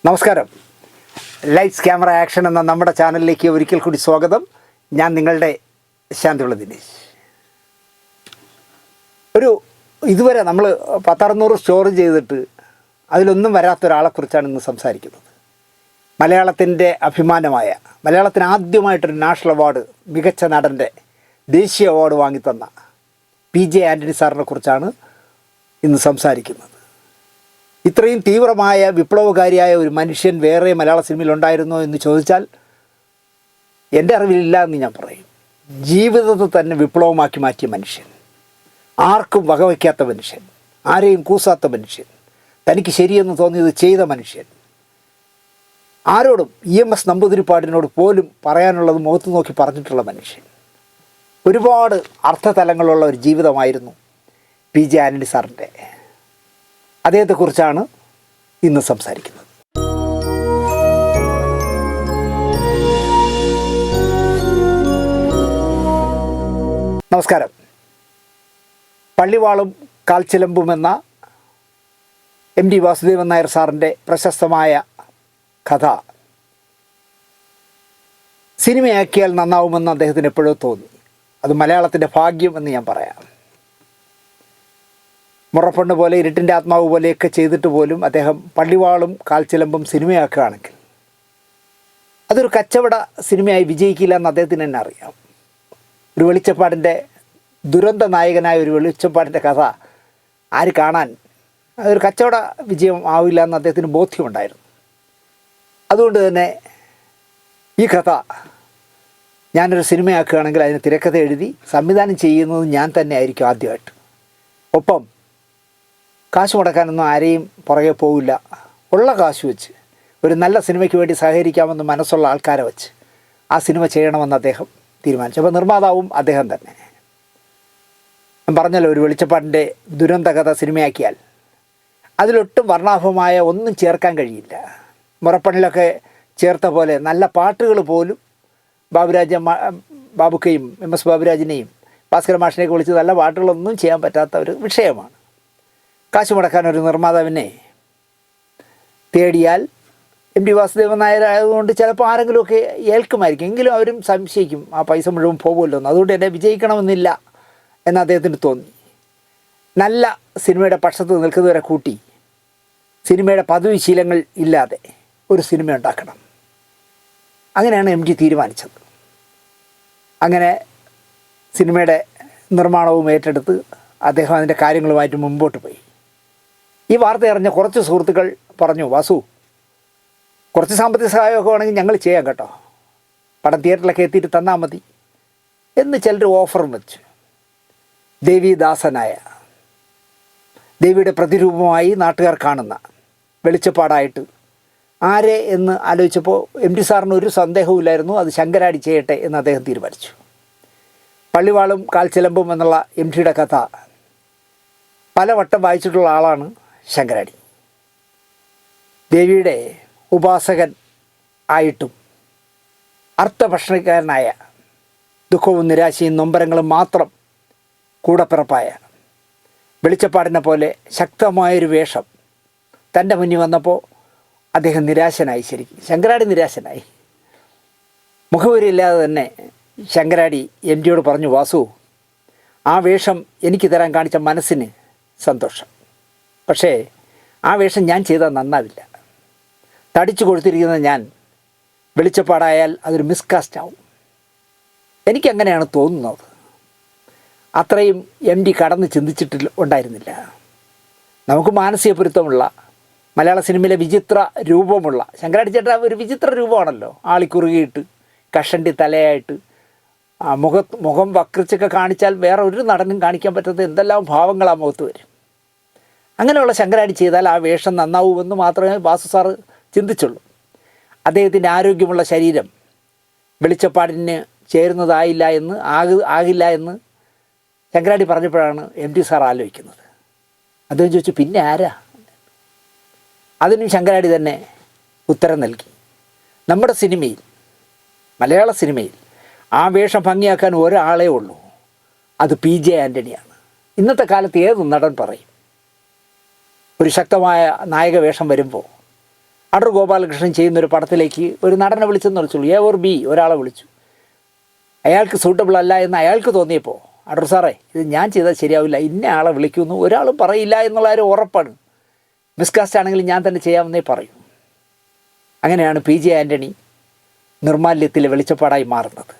നമസ്കാരം. Lights camera action എന്ന നമ്മുടെ ചാനലിലേക്ക് ഒരിക്കൽ കൂടി സ്വാഗതം. ഞാൻ നിങ്ങളുടെ ശാന്തിയുള്ള ദിനേശ്. ഇതുവരെ നമ്മൾ 10-600 സ്റ്റോറി ചെയ്തിട്ട് അതിലൊന്നും വരാത്തൊരാളെക്കുറിച്ചാണ് ഇന്ന് സംസാരിക്കുന്നത്. മലയാളത്തിൻ്റെ അഭിമാനമായ, മലയാളത്തിന് ആദ്യമായിട്ടൊരു നാഷണൽ അവാർഡ്, മികച്ച നടൻ്റെ ദേശീയ അവാർഡ് വാങ്ങിത്തന്ന PJ ആൻ്റണി സാറിനെ കുറിച്ചാണ് ഇന്ന് സംസാരിക്കുന്നത്. ഇത്രയും തീവ്രമായ വിപ്ലവകാരിയായ ഒരു മനുഷ്യൻ വേറെ മലയാള സിനിമയിൽ ഉണ്ടായിരുന്നോ എന്ന് ചോദിച്ചാൽ എൻ്റെ അറിവിലില്ല എന്ന് ഞാൻ പറയും. ജീവിതത്തെ തന്നെ വിപ്ലവമാക്കി മാറ്റിയ മനുഷ്യൻ, ആർക്കും വകവയ്ക്കാത്ത മനുഷ്യൻ, ആരെയും കൂസാത്ത മനുഷ്യൻ, തനിക്ക് ശരിയെന്ന് തോന്നിയത് ചെയ്ത മനുഷ്യൻ, ആരോടും EMS നമ്പൂതിരിപ്പാടിനോട് പോലും പറയാനുള്ളത് മുഖത്ത് നോക്കി പറഞ്ഞിട്ടുള്ള മനുഷ്യൻ. ഒരുപാട് അർത്ഥതലങ്ങളുള്ള ഒരു ജീവിതമായിരുന്നു PJ ആൻ്റണി സാറിൻ്റെ. അദ്ദേഹത്തെക്കുറിച്ചാണ് ഇന്ന് സംസാരിക്കുന്നത്. നമസ്കാരം. പള്ളിവാളും കാൽച്ചിലമ്പും എന്ന MD വാസുദേവൻ നായർ സാറിൻ്റെ പ്രശസ്തമായ കഥ സിനിമയാക്കിയാൽ നന്നാവുമെന്ന് അദ്ദേഹത്തിന് എപ്പോഴോ തോന്നി. അത് മലയാളത്തിൻ്റെ ഭാഗ്യം എന്ന് ഞാൻ പറയാം. മുറപ്പെണ്ണ് പോലെ, ഇരുട്ടിൻ്റെ ആത്മാവ് പോലെയൊക്കെ ചെയ്തിട്ട് പോലും അദ്ദേഹം പള്ളിവാളും കാൽച്ചിലമ്പും സിനിമയാക്കുകയാണെങ്കിൽ അതൊരു കച്ചവട സിനിമയായി വിജയിക്കില്ല എന്ന് അദ്ദേഹത്തിന് തന്നെ അറിയാം. ഒരു വെളിച്ചപ്പാടിൻ്റെ ദുരന്ത നായകനായ ഒരു വെളിച്ചപ്പാടിൻ്റെ കഥ ആര് കാണാൻ? അതൊരു കച്ചവട വിജയം ആവില്ല എന്ന് അദ്ദേഹത്തിന് ബോധ്യമുണ്ടായിരുന്നു. അതുകൊണ്ട് തന്നെ ഈ കഥ ഞാനൊരു സിനിമയാക്കുകയാണെങ്കിൽ അതിന് തിരക്കഥ എഴുതി സംവിധാനം ചെയ്യുന്നത് ഞാൻ തന്നെ ആയിരിക്കും ആദ്യമായിട്ട്. ഒപ്പം കാശ് മുടക്കാനൊന്നും ആരെയും പുറകെ പോവില്ല. ഉള്ള കാശ് വെച്ച് ഒരു നല്ല സിനിമയ്ക്ക് വേണ്ടി സഹകരിക്കാമെന്ന് മനസ്സുള്ള ആൾക്കാരെ വെച്ച് ആ സിനിമ ചെയ്യണമെന്ന് അദ്ദേഹം തീരുമാനിച്ചു. അപ്പോൾ നിർമ്മാതാവും അദ്ദേഹം തന്നെ. ഞാൻ പറഞ്ഞല്ലോ, ഒരു വെളിച്ചപ്പാടിൻ്റെ ദുരന്ത കഥ സിനിമയാക്കിയാൽ അതിലൊട്ടും വർണ്ണാഭമായ ഒന്നും ചേർക്കാൻ കഴിയില്ല. മുറപ്പണിലൊക്കെ ചേർത്ത പോലെ നല്ല പാട്ടുകൾ പോലും ബാബുക്കയും MS ബാബുരാജിനെയും ഭാസ്കര മാഷിനെയൊക്കെ വിളിച്ച് നല്ല പാട്ടുകളൊന്നും ചെയ്യാൻ പറ്റാത്ത ഒരു വിഷയമാണ്. കാശ് മുടക്കാൻ ഒരു നിർമ്മാതാവിനെ തേടിയാൽ MD വാസുദേവൻ നായർ ആയതുകൊണ്ട് ചിലപ്പോൾ ആരെങ്കിലുമൊക്കെ ഏൽക്കുമായിരിക്കും. എങ്കിലും അവരും സംശയിക്കും, ആ പൈസ മുഴുവൻ പോകുമല്ലോ എന്ന്. അതുകൊണ്ട് എന്നെ വിജയിക്കണമെന്നില്ല എന്ന് അദ്ദേഹത്തിന് തോന്നി. നല്ല സിനിമയുടെ പക്ഷത്ത് നിൽക്കുന്നവരെ കൂട്ടി സിനിമയുടെ പദവി ശീലങ്ങൾ ഇല്ലാതെ ഒരു സിനിമ ഉണ്ടാക്കണം. അങ്ങനെയാണ് MD തീരുമാനിച്ചത്. അങ്ങനെ സിനിമയുടെ നിർമ്മാണവും ഏറ്റെടുത്ത് അദ്ദേഹം അതിൻ്റെ കാര്യങ്ങളുമായിട്ട് മുമ്പോട്ട് പോയി. ഈ വാർത്ത അറിഞ്ഞ കുറച്ച് സുഹൃത്തുക്കൾ പറഞ്ഞു, വാസു, കുറച്ച് സാമ്പത്തിക സഹായമൊക്കെ വേണമെങ്കിൽ ഞങ്ങൾ ചെയ്യാം കേട്ടോ, പടം തിയേറ്ററിലൊക്കെ എത്തിയിട്ട് തന്നാൽ മതി എന്ന് ചിലർ ഓഫറും വെച്ചു. ദേവീദാസനായ, ദേവിയുടെ പ്രതിരൂപമായി നാട്ടുകാർ കാണുന്ന വെളിച്ചപ്പാടായിട്ട് ആരെ എന്ന് ആലോചിച്ചപ്പോൾ MD സാറിന് ഒരു സന്ദേഹവുമില്ലായിരുന്നു, അത് ശങ്കരാടി ചെയ്യട്ടെ എന്ന് അദ്ദേഹം തീരുമാനിച്ചു. പള്ളിവാളും കാൽച്ചിലമ്പും എന്നുള്ള MDയുടെ കഥ പലവട്ടം വായിച്ചിട്ടുള്ള ആളാണ് ശങ്കരാടി. ദേവിയുടെ ഉപാസകൻ ആയിട്ടും അർത്ഥഭക്ഷണക്കാരനായ, ദുഃഖവും നിരാശയും നൊമ്പരങ്ങളും മാത്രം കൂടപ്പിറപ്പായ വെളിച്ചപ്പാടിനെ പോലെ ശക്തമായൊരു വേഷം തൻ്റെ മുന്നിൽ വന്നപ്പോൾ അദ്ദേഹം നിരാശനായി. ശരിക്കും ശങ്കരാടി നിരാശനായി. മുഖവരിയില്ലാതെ തന്നെ ശങ്കരാടി MDയോട് പറഞ്ഞു, വാസു, ആ വേഷം എനിക്ക് തരാൻ കാണിച്ച മനസ്സിന് സന്തോഷം, പക്ഷേ ആ വേഷം ഞാൻ ചെയ്താൽ നന്നാവില്ല. തടിച്ചു കൊടുത്തിരിക്കുന്ന ഞാൻ വെളിച്ചപ്പാടായാൽ അതൊരു മിസ്കാസ്റ്റ് ആവും. എനിക്കങ്ങനെയാണ് തോന്നുന്നത്. അത്രയും MD കടന്ന് ചിന്തിച്ചിട്ട് ഉണ്ടായിരുന്നില്ല. നമുക്ക് മാനസിക പൊരുത്തമുള്ള, മലയാള സിനിമയിലെ വിചിത്ര രൂപമുള്ള ശങ്കരാടി ചേട്ടൻ ഒരു വിചിത്ര രൂപമാണല്ലോ. ആളിക്കുറുകിയിട്ട് കഷണ്ടി തലയായിട്ട് മുഖം വക്രിച്ചൊക്കെ കാണിച്ചാൽ വേറെ ഒരു നടനും കാണിക്കാൻ പറ്റാത്ത എന്തെല്ലാം ഭാവങ്ങൾ ആ മുഖത്ത് വരും. അങ്ങനെയുള്ള ശങ്കരാടി ചെയ്താൽ ആ വേഷം നന്നാവുമെന്ന് മാത്രമേ വാസു സാറ് ചിന്തിച്ചുള്ളൂ. അദ്ദേഹത്തിൻ്റെ ആരോഗ്യമുള്ള ശരീരം വെളിച്ചപ്പാടിന് ചേരുന്നതായില്ല എന്ന് ആകില്ല എന്ന് ശങ്കരാടി പറഞ്ഞപ്പോഴാണ് MD സാർ ആലോചിക്കുന്നത്. അദ്ദേഹം ചോദിച്ചു, പിന്നെ ആരാ? അതിനും ശങ്കരാടി തന്നെ ഉത്തരം നൽകി. നമ്മുടെ സിനിമയിൽ, മലയാള സിനിമയിൽ ആ വേഷം ഭംഗിയാക്കാൻ ഒരാളേ ഉള്ളൂ, അത് PJ ആൻ്റണിയാണ്. ഇന്നത്തെ കാലത്ത് ഏത് നടൻ പറയും ഒരു ശക്തമായ നായക വേഷം വരുമ്പോൾ അടൂർ ഗോപാലകൃഷ്ണൻ ചെയ്യുന്നൊരു പടത്തിലേക്ക് ഒരു നടനെ വിളിച്ചെന്ന് വിളിച്ചുള്ളൂ, എ ഓർ ബി ഒരാളെ വിളിച്ചു. അയാൾക്ക് സൂട്ടബിൾ അല്ല എന്ന് അയാൾക്ക് തോന്നിയപ്പോൾ, അടൂർ സാറേ ഇത് ഞാൻ ചെയ്താൽ ശരിയാവില്ല, ഇന്ന ആളെ വിളിക്കുന്നു, ഒരാളും പറയില്ല എന്നുള്ള ഒരു ഉറപ്പാണ്, മിസ്കാസ്റ്റ് ആണെങ്കിൽ ഞാൻ തന്നെ ചെയ്യാമെന്നേ പറയൂ. അങ്ങനെയാണ് പി ജെ ആൻ്റണി നിർമാല്യത്തിലെ വെളിച്ചപ്പാടായി മാറുന്നത്.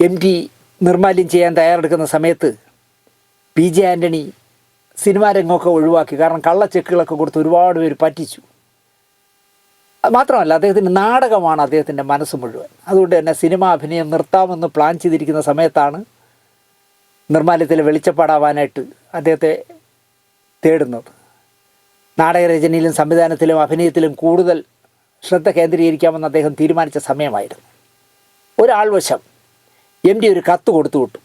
എം ടി നിർമാല്യം ചെയ്യാൻ തയ്യാറെടുക്കുന്ന സമയത്ത് പി ജെ ആൻ്റണി സിനിമാ രംഗമൊക്കെ ഒഴിവാക്കി. കാരണം കള്ളച്ചെക്കുകളൊക്കെ കൊടുത്ത് ഒരുപാട് പേര് പറ്റിച്ചു. അത് മാത്രമല്ല, അദ്ദേഹത്തിൻ്റെ നാടകമാണ് അദ്ദേഹത്തിൻ്റെ മനസ്സ് മുഴുവൻ. അതുകൊണ്ട് തന്നെ സിനിമാ അഭിനയം നിർത്താമെന്ന് പ്ലാൻ ചെയ്തിരിക്കുന്ന സമയത്താണ് നിർമാല്യത്തിലെ വെളിച്ചപ്പാടാവാനായിട്ട് അദ്ദേഹത്തെ തേടുന്നത്. നാടകരചനയിലും സംവിധാനത്തിലും അഭിനയത്തിലും കൂടുതൽ ശ്രദ്ധ കേന്ദ്രീകരിക്കാമെന്ന് അദ്ദേഹം തീരുമാനിച്ച സമയമായിരുന്നു. ഒരാൾവശം എം ഡി ഒരു കത്ത് കൊടുത്തു വിട്ടു.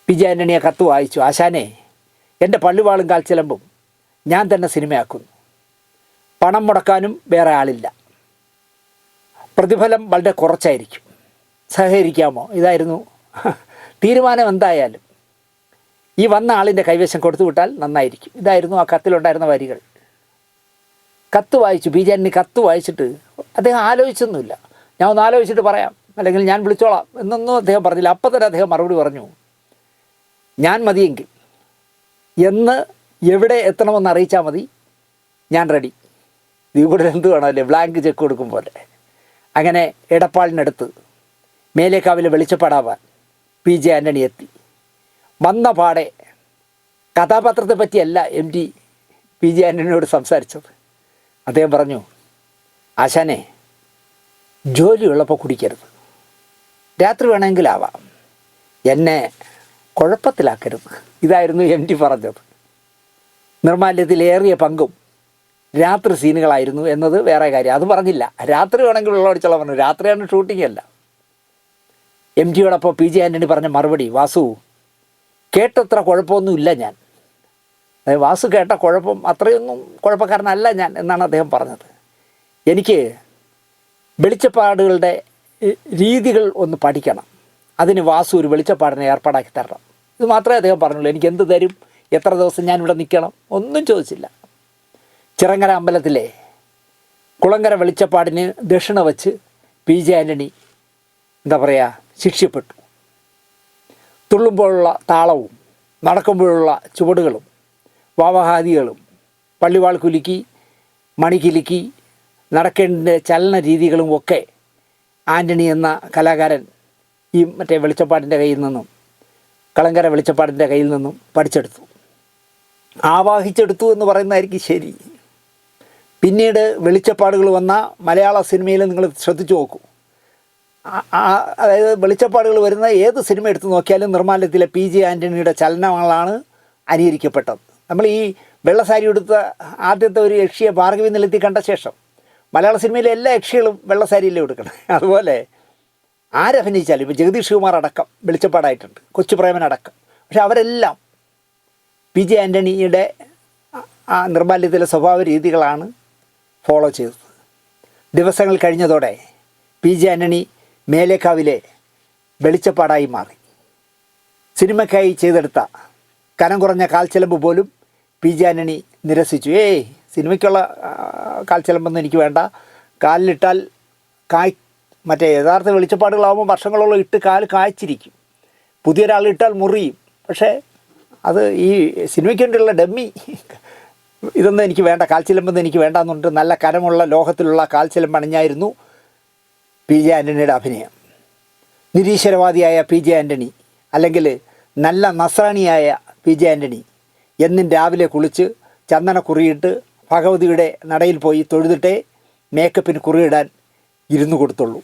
പി ജെ ആൻ്റണി ആ കത്ത് വായിച്ചു. ആശാനെ, എൻ്റെ പള്ളിവാളും കാൽച്ചിലമ്പും ഞാൻ തന്നെ സിനിമയാക്കുന്നു. പണം മുടക്കാനും വേറെ ആളില്ല. പ്രതിഫലം വളരെ കുറച്ചായിരിക്കും. സഹകരിക്കാമോ? ഇതായിരുന്നു തീരുമാനം. എന്തായാലും ഈ വന്ന ആളിൻ്റെ കൈവശം കൊടുത്തു വിട്ടാൽ നന്നായിരിക്കും. ഇതായിരുന്നു ആ കത്തിലുണ്ടായിരുന്ന വരികൾ. കത്ത് വായിച്ചു. പി ജെ ആൻ്റണി കത്ത് വായിച്ചിട്ട് അദ്ദേഹം ആലോചിച്ചൊന്നുമില്ല. ഞാൻ ഒന്ന് ആലോചിച്ചിട്ട് പറയാം, അല്ലെങ്കിൽ ഞാൻ വിളിച്ചോളാം എന്നൊന്നും അദ്ദേഹം പറഞ്ഞില്ല. അപ്പം തന്നെ അദ്ദേഹം മറുപടി പറഞ്ഞു, ഞാൻ മതിയെങ്കിൽ എന്ന് എവിടെ എത്തണമെന്ന് അറിയിച്ചാൽ മതി, ഞാൻ റെഡി. ഇത് കൂടുതൽ എന്ത് വേണമല്ലേ, ബ്ലാങ്ക് ചെക്ക് കൊടുക്കും പോലെ. അങ്ങനെ എടപ്പാളിനടുത്ത് മേലേക്കാവിലെ വെളിച്ചപ്പാടാവാൻ പി ജെ ആൻ്റണി എത്തി. വന്ന പാടെ കഥാപാത്രത്തെ പറ്റിയല്ല എം ടി പി ജെ ആൻ്റണിയോട് സംസാരിച്ചത്. അദ്ദേഹം പറഞ്ഞു, ആശാനെ, ജോലിയുള്ളപ്പോൾ കുടിക്കരുത്, രാത്രി വേണമെങ്കിലാവാം, എന്നെ കുഴപ്പത്തിലാക്കരുത്. ഇതായിരുന്നു എം ടി പറഞ്ഞത്. നിർമാല്യത്തിലേറിയ പങ്കും രാത്രി സീനുകളായിരുന്നു എന്നത് വേറെ കാര്യം. അത് പറഞ്ഞില്ല. രാത്രി വേണമെങ്കിൽ വെള്ളമടിച്ചോളാം പറഞ്ഞു. രാത്രിയാണ് ഷൂട്ടിംഗ് അല്ല. എം ജിയോടൊപ്പം പി ജെ ആൻ്റണി പറഞ്ഞ മറുപടി, വാസു, കേട്ടത്ര കുഴപ്പമൊന്നുമില്ല ഞാൻ. അതായത് വാസു കേട്ട കുഴപ്പം അത്രയൊന്നും കുഴപ്പക്കാരനല്ല ഞാൻ എന്നാണ് അദ്ദേഹം പറഞ്ഞത്. എനിക്ക് വെളിച്ചപ്പാടുകളുടെ രീതികൾ ഒന്ന് പഠിക്കണം, അതിന് വാസു ഒരു വെളിച്ചപ്പാടിനെ ഏർപ്പാടാക്കി തരണം. ഇത് മാത്രമേ അദ്ദേഹം പറഞ്ഞുള്ളൂ. എനിക്ക് എന്ത് തരും, എത്ര ദിവസം ഞാനിവിടെ നിൽക്കണം, ഒന്നും ചോദിച്ചില്ല. ചിറങ്ങര അമ്പലത്തിലെ കുളങ്കര വെളിച്ചപ്പാടിന് ദക്ഷിണ വച്ച് പി ജെ ആൻ്റണി എന്താ പറയുക, ശിക്ഷ്യപ്പെട്ടു. തുള്ളുമ്പോഴുള്ള താളവും നടക്കുമ്പോഴുള്ള ചുവടുകളും വാവഹാദികളും പള്ളിവാൾ കുലുക്കി മണി കിലുക്കി നടക്കേണ്ട ചലന രീതികളും ഒക്കെ ആൻ്റണി എന്ന കലാകാരൻ ഈ മറ്റേ വെളിച്ചപ്പാടിൻ്റെ കയ്യിൽ നിന്നും, കളങ്കര വെളിച്ചപ്പാടിൻ്റെ കയ്യിൽ നിന്നും പഠിച്ചെടുത്തു, ആവാഹിച്ചെടുത്തു എന്ന് പറയുന്നതായിരിക്കും ശരി. പിന്നീട് വെളിച്ചപ്പാടുകൾ വന്ന മലയാള സിനിമയിൽ നിങ്ങൾ ശ്രദ്ധിച്ചു നോക്കൂ. അതായത് വെളിച്ചപ്പാടുകൾ വരുന്ന ഏത് സിനിമ എടുത്ത് നോക്കിയാലും നിർമ്മാല്യത്തിലെ പി ജെ ആൻ്റണിയുടെ ചലനങ്ങളാണ് അനുകരിക്കപ്പെട്ടത്. നമ്മൾ ഈ വെള്ളസാരി എടുത്ത ആദ്യത്തെ ഒരു യക്ഷിയെ ഭാർഗവി നിലത്തി കണ്ട ശേഷം മലയാള സിനിമയിലെ എല്ലാ യക്ഷികളും വെള്ളസാരിയല്ലേ എടുക്കണം. അതുപോലെ ആരഭിനയിച്ചാലും, ഇപ്പോൾ ജഗദീഷ് കുമാർ അടക്കം വെളിച്ചപ്പാടായിട്ടുണ്ട്, കൊച്ചുപ്രേമൻ അടക്കം. പക്ഷെ അവരെല്ലാം പി ജെ ആൻ്റണിയുടെ ആ നിർമ്മാല്യത്തിലെ സ്വഭാവ രീതികളാണ് ഫോളോ ചെയ്തത്. ദിവസങ്ങൾ കഴിഞ്ഞതോടെ പി ജെ ആൻ്റണി മേലേക്കാവിലെ വെളിച്ചപ്പാടായി മാറി. സിനിമയ്ക്കായി ചെയ്തെടുത്ത കനം കുറഞ്ഞ കാൽച്ചിലമ്പ് പോലും പി ജെ ആൻ്റണി നിരസിച്ചു. സിനിമയ്ക്കുള്ള കാൽച്ചിലമ്പൊന്നും എനിക്ക് വേണ്ട, കാലിലിട്ടാൽ മറ്റേ യഥാർത്ഥ വെളിച്ചപ്പാടുകളാകുമ്പോൾ വർഷങ്ങളോളം ഇട്ട് കാല് കായ്ച്ചിരിക്കും, പുതിയൊരാളിട്ടാൽ മുറിയും. പക്ഷേ അത് ഈ സിനിമയ്ക്ക് വേണ്ടിയുള്ള ഡമ്മി ഇതൊന്നും എനിക്ക് വേണ്ട, കാൽച്ചിലമ്പൊന്നും എനിക്ക് വേണ്ട എന്നുണ്ട് നല്ല കനമുള്ള ലോഹത്തിലുള്ള കാൽച്ചിലമ്പ് അണിഞ്ഞായിരുന്നു പി ജെ ആൻ്റണിയുടെ അഭിനയം. നിരീശ്വരവാദിയായ പി ജെ ആൻ്റണി, അല്ലെങ്കിൽ നല്ല നസ്രാണിയായ പി ജെ ആൻ്റണി എന്നും രാവിലെ കുളിച്ച് ചന്ദന കുറിയിട്ട് ഭഗവതിയുടെ നടയിൽ പോയി തൊഴുതിട്ടേ മേക്കപ്പിന് കുറിയിടാൻ ഇരുന്നു കൊടുത്തുള്ളൂ.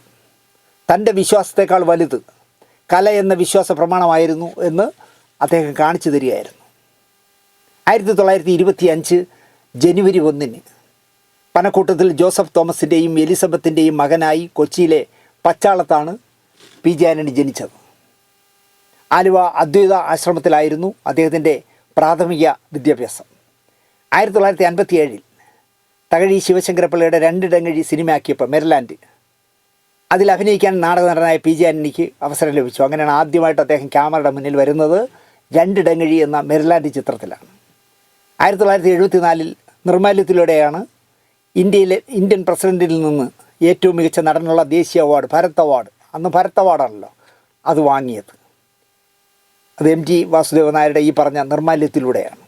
തൻ്റെ വിശ്വാസത്തേക്കാൾ വലുത് കല എന്ന വിശ്വാസ പ്രമാണമായിരുന്നു എന്ന് അദ്ദേഹം കാണിച്ചു തരികയായിരുന്നു. 1925 ജനുവരി 1 പനക്കൂട്ടത്തിൽ ജോസഫ് തോമസിൻ്റെയും എലിസബത്തിൻ്റെയും മകനായി കൊച്ചിയിലെ പച്ചാളത്താണ് പി ജെ ആൻ്റണി ജനിച്ചത്. ആലുവ അദ്വൈത ആശ്രമത്തിലായിരുന്നു അദ്ദേഹത്തിൻ്റെ പ്രാഥമിക വിദ്യാഭ്യാസം. 1957 തകഴി ശിവശങ്കരപ്പിള്ളയുടെ രണ്ടിടങ്ങഴി സിനിമയാക്കിയപ്പോൾ മെരിലാൻഡ്, അതിൽ അഭിനയിക്കാൻ നാടക നടനായ പി ജെ ആൻ്റണിക്ക് അവസരം ലഭിച്ചു. അങ്ങനെയാണ് ആദ്യമായിട്ട് അദ്ദേഹം ക്യാമറയുടെ മുന്നിൽ വരുന്നത്. രണ്ടിടങ്ങഴി എന്ന മെരിലാൻഡ് ചിത്രത്തിലാണ്. 1974 നിർമ്മാല്യത്തിലൂടെയാണ് ഇന്ത്യൻ പ്രസിഡൻറ്റിൽ നിന്ന് ഏറ്റവും മികച്ച നടനുള്ള ദേശീയ അവാർഡ് ഭാരത് അവാർഡ്, അന്ന് ഭാരത് അവാർഡാണല്ലോ അത് വാങ്ങിയത്. അത് MT വാസുദേവൻ നായരുടെ ഈ പറഞ്ഞ നിർമ്മാല്യത്തിലൂടെയാണ്.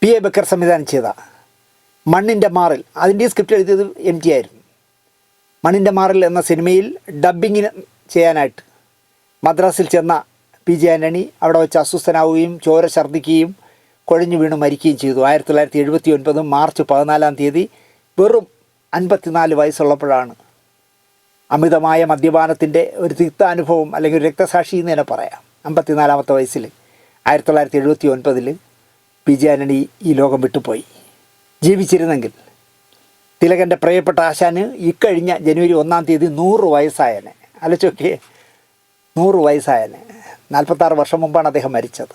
PA ബക്കർ സംവിധാനം ചെയ്ത മണ്ണിൻ്റെ മാറിൽ, അതിൻ്റെ സ്ക്രിപ്റ്റ് എഴുതിയത് MT ആയിരുന്നു. മണ്ണിൻ്റെ മാറിൽ എന്ന സിനിമയിൽ ഡബ്ബിങ്ങിന് ചെയ്യാനായിട്ട് മദ്രാസിൽ ചെന്ന PJ ആൻ്റണി അവിടെ വെച്ച് അസ്വസ്ഥനാവുകയും ചോര ഛർദ്ദിക്കുകയും കുഴഞ്ഞു വീണ് മരിക്കുകയും ചെയ്തു. 1979 മാർച്ച് 14 വെറും 54 വയസ്സുള്ളപ്പോഴാണ് അമിതമായ മദ്യപാനത്തിൻ്റെ ഒരു തിക്താനുഭവം അല്ലെങ്കിൽ ഒരു രക്തസാക്ഷി എന്ന് തന്നെ പറയാം. 54-ാമത്തെ വയസ്സിൽ 1979 PJ ആൻ്റണി ഈ ലോകം വിട്ടുപോയി. ജീവിച്ചിരുന്നെങ്കിൽ തിലകൻ്റെ പ്രിയപ്പെട്ട ആശാന് ഇക്കഴിഞ്ഞ ജനുവരി 1 100 വയസ്സായനെ. ആലോചിച്ചോക്കെ, 100 വയസ്സായനെ. 46 വർഷം മുമ്പാണ് അദ്ദേഹം മരിച്ചത്.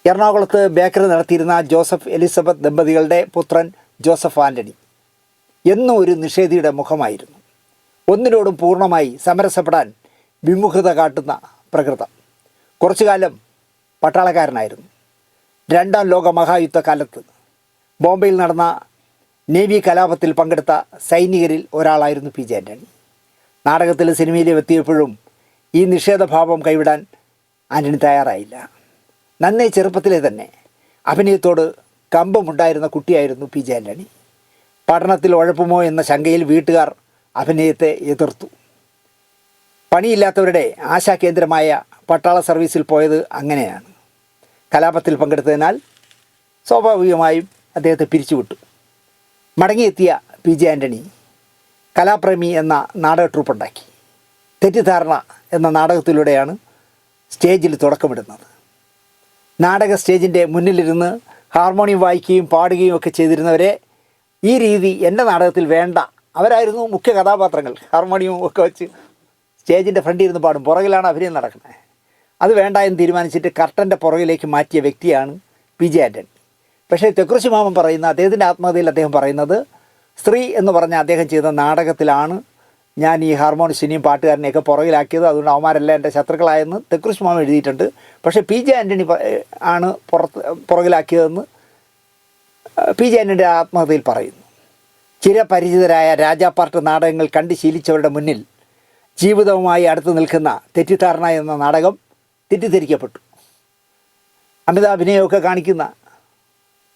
എറണാകുളത്ത് ബേക്കറി നടത്തിയിരുന്ന ജോസഫ് എലിസബത്ത് ദമ്പതികളുടെ പുത്രൻ ജോസഫ് ആൻ്റണി എന്നും ഒരു നിഷേധിയുടെ മുഖമായിരുന്നു. ഒന്നിനോടും പൂർണ്ണമായി സമരസപ്പെടാൻ വിമുഖത കാട്ടുന്ന പ്രകൃതം. കുറച്ചു കാലം പട്ടാളക്കാരനായിരുന്നു. 2ാം ലോക മഹായുദ്ധകാലത്ത് ബോംബെയിൽ നടന്ന നേവി കലാപത്തിൽ പങ്കെടുത്ത സൈനികരിൽ ഒരാളായിരുന്നു PJ ആൻ്റണി. നാടകത്തിലും സിനിമയിലും എത്തിയപ്പോഴും ഈ നിഷേധഭാവം കൈവിടാൻ ആൻ്റണി തയ്യാറായില്ല. നന്നേ ചെറുപ്പത്തിലെ തന്നെ അഭിനയത്തോട് കമ്പമുണ്ടായിരുന്ന കുട്ടിയായിരുന്നു PJ ആൻ്റണി. പഠനത്തിൽ ഉഴപ്പുമോ എന്ന ശങ്കയിൽ വീട്ടുകാർ അഭിനയത്തെ എതിർത്തു. പണിയില്ലാത്തവരുടെ ആശാകേന്ദ്രമായ പട്ടാള സർവീസിൽ പോയത് അങ്ങനെയാണ്. കലാപത്തിൽ പങ്കെടുത്തതിനാൽ സ്വാഭാവികമായും അദ്ദേഹത്തെ പിരിച്ചുവിട്ടു. മടങ്ങിയെത്തിയ PJ ആൻ്റണി കലാപ്രേമി എന്ന നാടക ട്രൂപ്പുണ്ടാക്കി. തെറ്റിദ്ധാരണ എന്ന നാടകത്തിലൂടെയാണ് സ്റ്റേജിൽ തുടക്കമിടുന്നത്. നാടക സ്റ്റേജിൻ്റെ മുന്നിലിരുന്ന് ഹാർമോണിയം വായിക്കുകയും പാടുകയും ഒക്കെ ചെയ്തിരുന്നവരെ ഈ രീതി എൻ്റെ നാടകത്തിൽ വേണ്ട. അവരായിരുന്നു മുഖ്യ കഥാപാത്രങ്ങൾ. ഹാർമോണിയം ഒക്കെ വെച്ച് സ്റ്റേജിൻ്റെ ഫ്രണ്ടിൽ ഇരുന്ന് പാടും, പുറകിലാണ് അഭിനയം നടക്കുന്നത്. അത് വേണ്ട എന്ന് തീരുമാനിച്ചിട്ട് കർട്ടൻ്റെ പുറകിലേക്ക് മാറ്റിയ വ്യക്തിയാണ് PJ ആൻ്റണി. പക്ഷേ തെക്കുറിശ്ശി മാമൻ പറയുന്ന അദ്ദേഹത്തിൻ്റെ ആത്മകഥയിൽ അദ്ദേഹം പറയുന്നത് സ്ത്രീ എന്ന് പറഞ്ഞ അദ്ദേഹം ചെയ്ത നാടകത്തിലാണ് ഞാൻ ഈ ഹാർമോണിസ്റ്റിനെയും പാട്ടുകാരനെയൊക്കെ പുറകിലാക്കിയത്, അതുകൊണ്ട് അവന്മാരെല്ലാം എൻ്റെ ശത്രുക്കളായെന്ന് തെക്കുറിശ്ശി മാമൻ എഴുതിയിട്ടുണ്ട്. പക്ഷേ PJ ആൻ്റണി ആണ് പുറകിലാക്കിയതെന്ന് PJ ആൻ്റണിയുടെ ആത്മകഥയിൽ പറയുന്നു. ചിരപരിചിതരായ രാജാപ്പാർട്ട് നാടകങ്ങൾ കണ്ട് ശീലിച്ചവരുടെ മുന്നിൽ ജീവിതവുമായി അടുത്ത് നിൽക്കുന്ന തെറ്റിദ്ധാരണ എന്ന നാടകം തെറ്റിദ്ധരിക്കപ്പെട്ടു. അമിതാഭിനയമൊക്കെ കാണിക്കുന്ന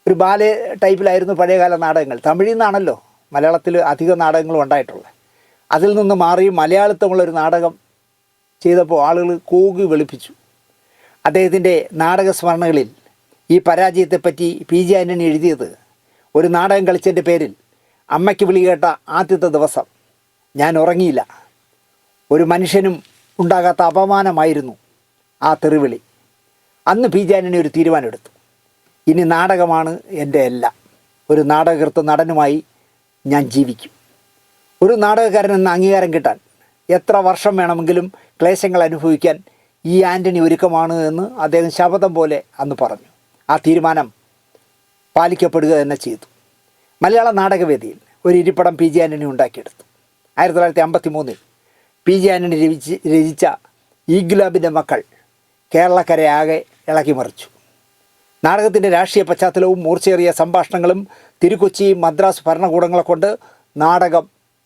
ഒരു ബാലെ ടൈപ്പിലായിരുന്നു പഴയകാല നാടകങ്ങൾ. തമിഴിൽ നിന്നാണല്ലോ മലയാളത്തിൽ അധികം നാടകങ്ങളും ഉണ്ടായിട്ടുള്ളത്. അതിൽ നിന്ന് മാറി മലയാളിത്തമുള്ളൊരു നാടകം ചെയ്തപ്പോൾ ആളുകൾ കൂകി വെളുപ്പിച്ചു. അദ്ദേഹത്തിൻ്റെ നാടക സ്മരണകളിൽ ഈ പരാജയത്തെപ്പറ്റി PJ ആൻ്റണി എഴുതിയത്, ഒരു നാടകം കളിച്ചതിൻ്റെ പേരിൽ അമ്മയ്ക്ക് വിളി കേട്ട ആദ്യത്തെ ദിവസം ഞാൻ ഉറങ്ങിയില്ല. ഒരു മനുഷ്യനും ഉണ്ടാകാത്ത അപമാനമായിരുന്നു ആ തെറിവിളി. അന്ന് PJ ആൻ്റണി ഒരു തീരുമാനമെടുത്തു. ഇനി നാടകമാണ് എൻ്റെ എല്ലാം. ഒരു നാടകകൃത്ത് നടനുമായി ഞാൻ ജീവിക്കും. ഒരു നാടകക്കാരൻ എന്ന അംഗീകാരം കിട്ടാൻ എത്ര വർഷം വേണമെങ്കിലും ക്ലേശങ്ങൾ അനുഭവിക്കാൻ ഈ ആൻ്റണി ഒരുക്കമാണ് എന്ന് അദ്ദേഹം ശപഥം പോലെ അന്ന് പറഞ്ഞു. ആ തീരുമാനം പാലിക്കപ്പെടുക തന്നെ ചെയ്തു. മലയാള നാടകവേദിയിൽ ഒരു ഇരിപ്പിടം PJ ആൻ്റണി ഉണ്ടാക്കിയെടുത്തു. 1953 PJ ആൻ്റണി രചിച്ച ഈഗുലാബിൻ്റെ മക്കൾ കേരളക്കരയാകെ ഇളക്കിമറിച്ചു. നാടകത്തിൻ്റെ രാഷ്ട്രീയ പശ്ചാത്തലവും മൂർച്ചയേറിയ സംഭാഷണങ്ങളും തിരുക്കൊച്ചി മദ്രാസ് ഭരണകൂടങ്ങളെ കൊണ്ട് നാടകം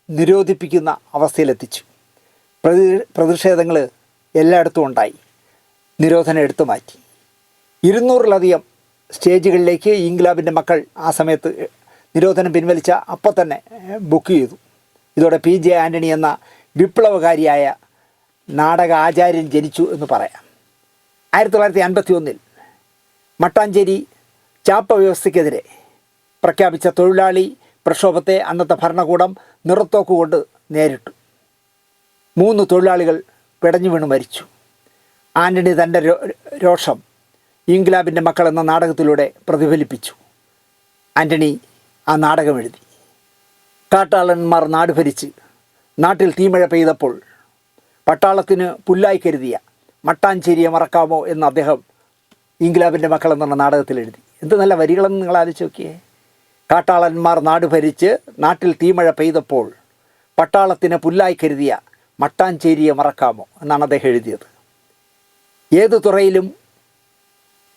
നിരോധിപ്പിക്കുന്ന അവസ്ഥയിലെത്തിച്ചു. പ്രതിഷേധങ്ങൾ എല്ലായിടത്തും ഉണ്ടായി. നിരോധനം എടുത്തു മാറ്റി. 200-ലധികം സ്റ്റേജുകളിലേക്ക് ഇൻക്ലാബിൻ്റെ മക്കൾ ആ സമയത്ത് നിരോധനം പിൻവലിച്ച അപ്പം തന്നെ ബുക്ക് ചെയ്തു. ഇതോടെ PJ ആൻ്റണി എന്ന വിപ്ലവകാരിയായ നാടക ആചാര്യൻ ജനിച്ചു എന്ന് പറയാം. 1951 മട്ടാഞ്ചേരി ചാപ്പ വ്യവസ്ഥയ്ക്കെതിരെ പ്രഖ്യാപിച്ച തൊഴിലാളി പ്രക്ഷോഭത്തെ അന്നത്തെ ഭരണകൂടം നിറത്തോക്കുകൊണ്ട് നേരിട്ടു. 3 തൊഴിലാളികൾ പിടഞ്ഞു വീണ് മരിച്ചു. ആൻ്റണി തൻ്റെ രോഷം ഇൻക്ലാബിൻ്റെ മക്കൾ എന്ന നാടകത്തിലൂടെ പ്രതിഫലിപ്പിച്ചു. ആൻ്റണി ആ നാടകം എഴുതി. കാട്ടാളന്മാർ നാട് ഭരിച്ച് നാട്ടിൽ തീമഴ പെയ്തപ്പോൾ പട്ടാളത്തിന് പുല്ലായി കരുതിയ മട്ടാഞ്ചേരിയെ മറക്കാമോ എന്ന് അദ്ദേഹം ഇൻക്ലാബിൻ്റെ മക്കൾ എന്ന നാടകത്തിൽ എഴുതി. എന്ത് നല്ല വരികളെന്ന് നിങ്ങൾ ആലോചിച്ച് നോക്കിയേ. കാട്ടാളന്മാർ നാട് ഭരിച്ച് നാട്ടിൽ തീമഴ പെയ്തപ്പോൾ പട്ടാളത്തിന് പുല്ലായി കരുതിയ മട്ടാഞ്ചേരിയെ മറക്കാമോ എന്നാണ് അദ്ദേഹം എഴുതിയത്. ഏതു തുറയിലും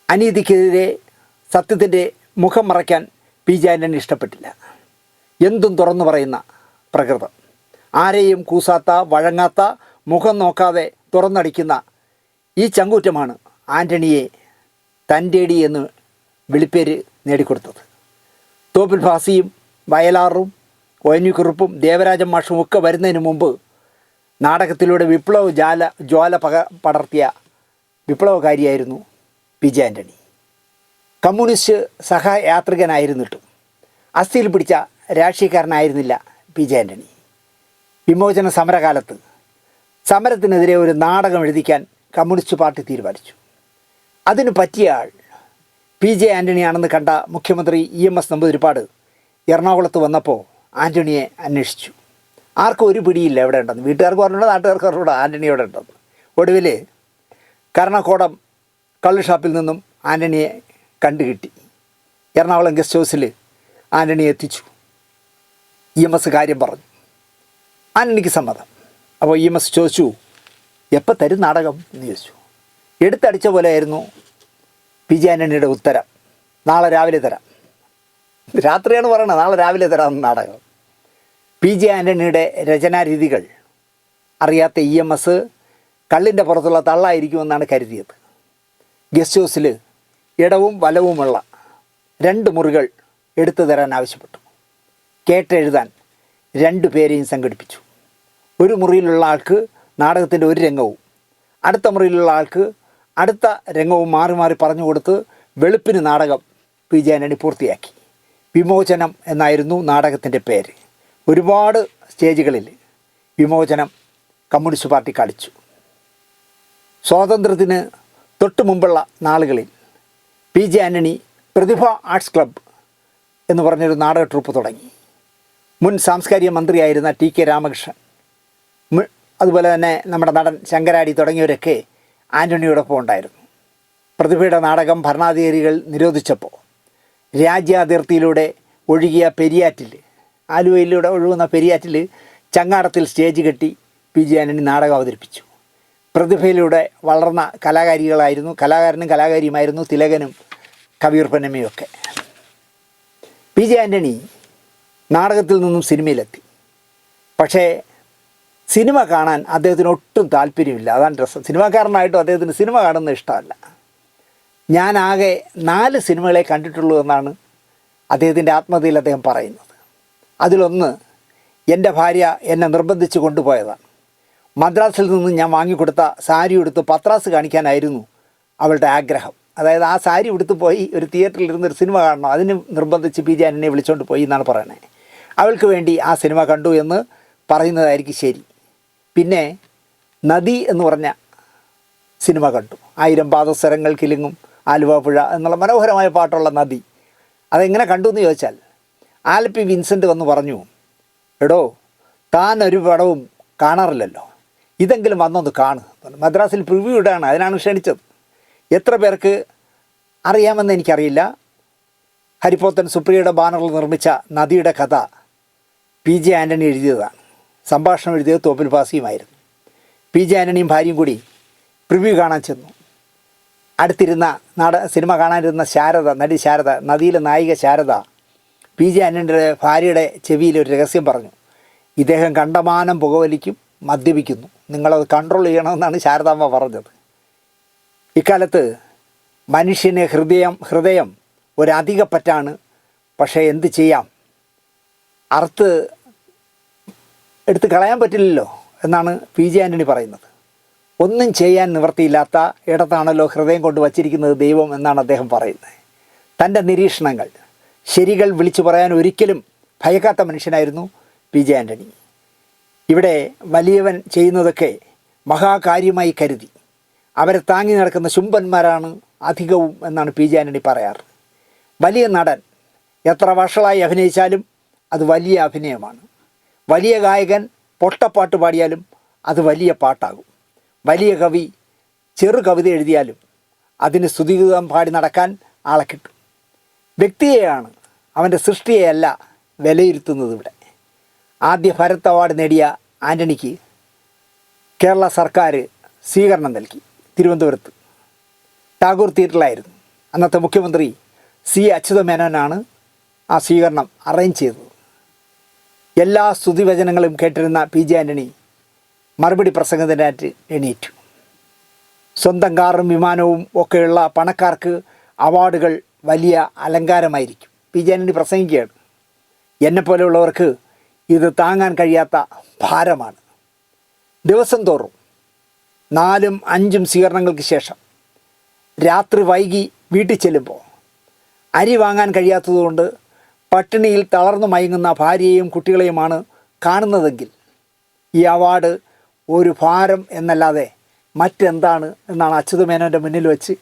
അനീതിക്കെതിരെ സത്യത്തിൻ്റെ മുഖം മറയ്ക്കാൻ PJ ആൻ്റണി ഇഷ്ടപ്പെട്ടില്ല. എന്തും തുറന്നു പറയുന്ന പ്രകൃതം, ആരെയും കൂസാത്ത വഴങ്ങാത്ത, മുഖം നോക്കാതെ തുറന്നടിക്കുന്ന ഈ ചങ്കൂറ്റമാണ് ആൻ്റണിയെ തൻ്റെടി എന്ന് വിളിപ്പേര് നേടിക്കൊടുത്തത്. തോപ്പിൽ ഭാസിയും വയലാറും ON വി കുറുപ്പും ദേവരാജൻ മാഷും ഒക്കെ വരുന്നതിന് മുമ്പ് നാടകത്തിലൂടെ ജ്വാല പടർത്തിയ വിപ്ലവകാരിയായിരുന്നു PJ ആൻ്റണി. കമ്മ്യൂണിസ്റ്റ് സഹയാത്രികനായിരുന്നിട്ടും അസ്ഥിയിൽ പിടിച്ച രാഷ്ട്രീയക്കാരനായിരുന്നില്ല PJ ആൻ്റണി. വിമോചന സമരകാലത്ത് സമരത്തിനെതിരെ ഒരു നാടകം എഴുതിക്കാൻ കമ്മ്യൂണിസ്റ്റ് പാർട്ടി തീരുമാനിച്ചു. അതിന് പറ്റിയ ആൾ PJ ആൻ്റണിയാണെന്ന് കണ്ട മുഖ്യമന്ത്രി EMS നമ്പൂതിരിപ്പാട് എറണാകുളത്ത് വന്നപ്പോൾ ആൻ്റണിയെ അന്വേഷിച്ചു. ആർക്കും ഒരു പിടിയില്ല എവിടെ ഉണ്ടെന്ന്. വീട്ടുകാർക്ക് പറഞ്ഞുകൊണ്ട് നാട്ടുകാർക്ക് പറഞ്ഞുകൂടെ ആൻ്റണി എവിടെ ഉണ്ടെന്ന്. ഒടുവിൽ കർണക്കോടം കള്ള് ഷാപ്പിൽ നിന്നും ആൻ്റണിയെ കണ്ടുകിട്ടി. എറണാകുളം ഗസ്റ്റ് ഹൗസിൽ ആൻ്റണിയെ എത്തിച്ചു. EMS കാര്യം പറഞ്ഞു. ആൻ്റണിക്ക് സമ്മതം. അപ്പോൾ EMS ചോദിച്ചു, എപ്പോൾ തരും നാടകം എന്ന് ചോദിച്ചു. എടുത്തടിച്ച പോലെയായിരുന്നു PJ ആൻ്റണിയുടെ ഉത്തരം. നാളെ രാവിലെ തരാം. രാത്രിയാണ് പറയണത്, നാളെ രാവിലെ തരാം നാടകം. PJ ആൻ്റണിയുടെ രചനാരീതികൾ അറിയാത്ത EMS കള്ളിൻ്റെ പുറത്തുള്ള തള്ളായിരിക്കുമെന്നാണ് കരുതിയത്. ഗസ്റ്റ് ഹൗസിൽ ഇടവും വലവുമുള്ള 2 മുറികൾ എടുത്തു തരാൻ ആവശ്യപ്പെട്ടു. കേട്ടെഴുതാൻ 2 പേരെയും സംഘടിപ്പിച്ചു. ഒരു മുറിയിലുള്ള ആൾക്ക് നാടകത്തിൻ്റെ ഒരു രംഗവും അടുത്ത മുറിയിലുള്ള ആൾക്ക് അടുത്ത രംഗവും മാറി മാറി പറഞ്ഞു കൊടുത്ത് വെളുപ്പിന് നാടകം PJ ആൻ്റണി പൂർത്തിയാക്കി. വിമോചനം എന്നായിരുന്നു നാടകത്തിൻ്റെ പേര്. ഒരുപാട് സ്റ്റേജുകളിൽ വിമോചനം കമ്മ്യൂണിസ്റ്റ് പാർട്ടി കളിച്ചു. സ്വാതന്ത്ര്യത്തിന് തൊട്ട് മുമ്പുള്ള നാളുകളിൽ PJ ആൻ്റണി പ്രതിഭ ആർട്സ് ക്ലബ്ബ് എന്ന് പറഞ്ഞൊരു നാടക ട്രൂപ്പ് തുടങ്ങി. മുൻ സാംസ്കാരിക മന്ത്രിയായിരുന്ന TK രാമകൃഷ്ണൻ, അതുപോലെ തന്നെ നമ്മുടെ നടൻ ശങ്കരാടി തുടങ്ങിയവരൊക്കെ ആൻ്റണിയോടൊപ്പം ഉണ്ടായിരുന്നു. പ്രതിഭയുടെ നാടകം ഭരണാധികാരികൾ നിരോധിച്ചപ്പോൾ രാജ്യാതിർത്തിയിലൂടെ ഒഴുകിയ പെരിയാറ്റിൽ, ആലുവയിലൂടെ ഒഴുകുന്ന പെരിയാറ്റിൽ ചങ്ങാടത്തിൽ സ്റ്റേജ് കെട്ടി PJ ആൻ്റണി നാടകം അവതരിപ്പിച്ചു. പ്രതിഭയിലൂടെ വളർന്ന കലാകാരനും കലാകാരിയുമായിരുന്നു തിലകനും കവിയൂർ പൊന്നമ്മയും ഒക്കെ. PJ ആൻ്റണി നാടകത്തിൽ നിന്നും സിനിമയിലെത്തി. പക്ഷേ സിനിമ കാണാൻ അദ്ദേഹത്തിന് ഒട്ടും താല്പര്യമില്ല. അതാണ് രസം. സിനിമാക്കാരനായിട്ടും അദ്ദേഹത്തിന് സിനിമ കാണുന്നത് ഇഷ്ടമല്ല. ഞാനാകെ 4 സിനിമകളെ കണ്ടിട്ടുള്ളൂ എന്നാണ് അദ്ദേഹത്തിൻ്റെ ആത്മകഥയിൽ അദ്ദേഹം പറയുന്നത്. അതിലൊന്ന് എൻ്റെ ഭാര്യ എന്നെ നിർബന്ധിച്ച് കൊണ്ടുപോയതാണ്. മദ്രാസിൽ നിന്ന് ഞാൻ വാങ്ങിക്കൊടുത്ത സാരി ഉടുത്ത് പത്രാസ് കാണിക്കാനായിരുന്നു അവളുടെ ആഗ്രഹം. അതായത് ആ സാരി ഉടുത്ത് പോയി ഒരു തിയേറ്ററിൽ ഇരുന്നൊരു സിനിമ കാണണം, അതിന് നിർബന്ധിച്ച് PJ ആൻ്റണിയെ വിളിച്ചുകൊണ്ട് പോയി എന്നാണ് പറയുന്നത്. അവൾക്ക് വേണ്ടി ആ സിനിമ കണ്ടു എന്ന് പറയുന്നതായിരിക്കും ശരി. പിന്നെ നദി എന്ന് പറഞ്ഞ സിനിമ കണ്ടു. 1000 പാദസരങ്ങൾ കിലുങ്ങും ആലുവ പുഴ എന്നുള്ള മനോഹരമായ പാട്ടുള്ള നദി. അതെങ്ങനെ കണ്ടു എന്ന് ചോദിച്ചാൽ, ആലപ്പി വിൻസെൻ്റ് വന്ന് പറഞ്ഞു, എടോ താൻ ഒരു പടവും കാണാറില്ലല്ലോ, ഇതെങ്കിലും വന്നൊന്ന് കാണും. മദ്രാസിൽ പ്രിവ്യൂ ഇടാണ്, അതിനാണ് ക്ഷണിച്ചത്. എത്ര പേർക്ക് അറിയാമെന്ന് എനിക്കറിയില്ല, ഹരിപ്പോത്തൻ സുപ്രിയയുടെ ബാനറിൽ നിർമ്മിച്ച നദിയുടെ കഥ PJ ആൻ്റണി എഴുതിയതാണ്. സംഭാഷണം എഴുതിയത് തോപ്പിൽ ഭാസിയുമായിരുന്നു. PJ ആൻ്റണിയും ഭാര്യയും കൂടി പ്രിവ്യൂ കാണാൻ ചെന്നു. അടുത്തിരുന്ന സിനിമ കാണാനിരുന്ന നടി ശാരദ, നദിയിലെ നായിക ശാരദ PJ ആൻ്റണിയുടെ ഭാര്യയുടെ ചെവിയിൽ ഒരു രഹസ്യം പറഞ്ഞു. ഇദ്ദേഹം കണ്ടമാനം പുകവലിക്കും, മദ്യപിക്കുന്നു, നിങ്ങളത് കൺട്രോൾ ചെയ്യണമെന്നാണ് ശാരദാമ്മ പറഞ്ഞത്. ഇക്കാലത്ത് മനുഷ്യന് ഹൃദയം ഒരധികപ്പറ്റാണ്. പക്ഷേ എന്ത് ചെയ്യാം, അറുത്ത് എടുത്ത് കളയാൻ പറ്റില്ലല്ലോ എന്നാണ് PJ ആൻ്റണി പറയുന്നത്. ഒന്നും ചെയ്യാൻ നിവൃത്തിയില്ലാത്ത ഇടത്താണല്ലോ ഹൃദയം കൊണ്ട് വച്ചിരിക്കുന്നത് ദൈവം എന്നാണ് അദ്ദേഹം പറയുന്നത്. തൻ്റെ നിരീക്ഷണങ്ങൾ, ശരികൾ വിളിച്ചു പറയാൻ ഒരിക്കലും ഭയക്കാത്ത മനുഷ്യനായിരുന്നു PJ ആൻ്റണി. ഇവിടെ വലിയവൻ ചെയ്യുന്നതൊക്കെ മഹാകാര്യമായി കരുതി അവരെ താങ്ങി നടക്കുന്ന ശുംഭന്മാരാണ് അധികവും എന്നാണ് PJ ആൻ്റണി പറയാറ്. വലിയ നടൻ എത്ര വഷളായി അഭിനയിച്ചാലും അത് വലിയ അഭിനയമാണ്. വലിയ ഗായകൻ പൊട്ടപ്പാട്ട് പാടിയാലും അത് വലിയ പാട്ടാകും. വലിയ കവി ചെറു കവിത എഴുതിയാലും അതിന് സ്തുതിഗീതം പാടി നടക്കാൻ ആളെ കിട്ടും. വ്യക്തിയെയാണ്, അവൻ്റെ സൃഷ്ടിയെയല്ല വിലയിരുത്തുന്നത്. ഇവിടെ ആദ്യ ഭരത് അവാർഡ് നേടിയ ആൻ്റണിക്ക് കേരള സർക്കാർ സ്വീകരണം നൽകി. തിരുവനന്തപുരത്ത് ടാഗോർ തിയേറ്ററിലായിരുന്നു. അന്നത്തെ മുഖ്യമന്ത്രി C. അച്യുതമേനോനാണ് ആ സ്വീകരണം അറേഞ്ച് ചെയ്തത്. എല്ലാ സ്തുതിവചനങ്ങളും കേട്ടിരുന്ന പി ജെ ആൻ്റണി മറുപടി പ്രസംഗത്തിനായിട്ട് എണീറ്റു. സ്വന്തം കാറും വിമാനവും ഒക്കെയുള്ള പണക്കാർക്ക് അവാർഡുകൾ വലിയ അലങ്കാരമായിരിക്കും. പി ജെ ആൻ്റണി പ്രസംഗിക്കുകയാണ്. എന്നെപ്പോലെയുള്ളവർക്ക് ഇത് താങ്ങാൻ കഴിയാത്ത ഭാരമാണ്. ദിവസം തോറും 4ഉം 5ഉം സ്വീകരണങ്ങൾക്ക് ശേഷം രാത്രി വൈകി വീട്ടിൽ ചെല്ലുമ്പോൾ അരി വാങ്ങാൻ കഴിയാത്തതുകൊണ്ട് പട്ടിണിയിൽ തളർന്നു മയങ്ങുന്ന ഭാര്യയെയും കുട്ടികളെയുമാണ് കാണുന്നതെങ്കിൽ ഈ അവാർഡ് ഒരു ഭാരം എന്നല്ലാതെ മറ്റെന്താണ് എന്നാണ് അച്യുതമേനോൻ്റെ മുന്നിൽ വെച്ച്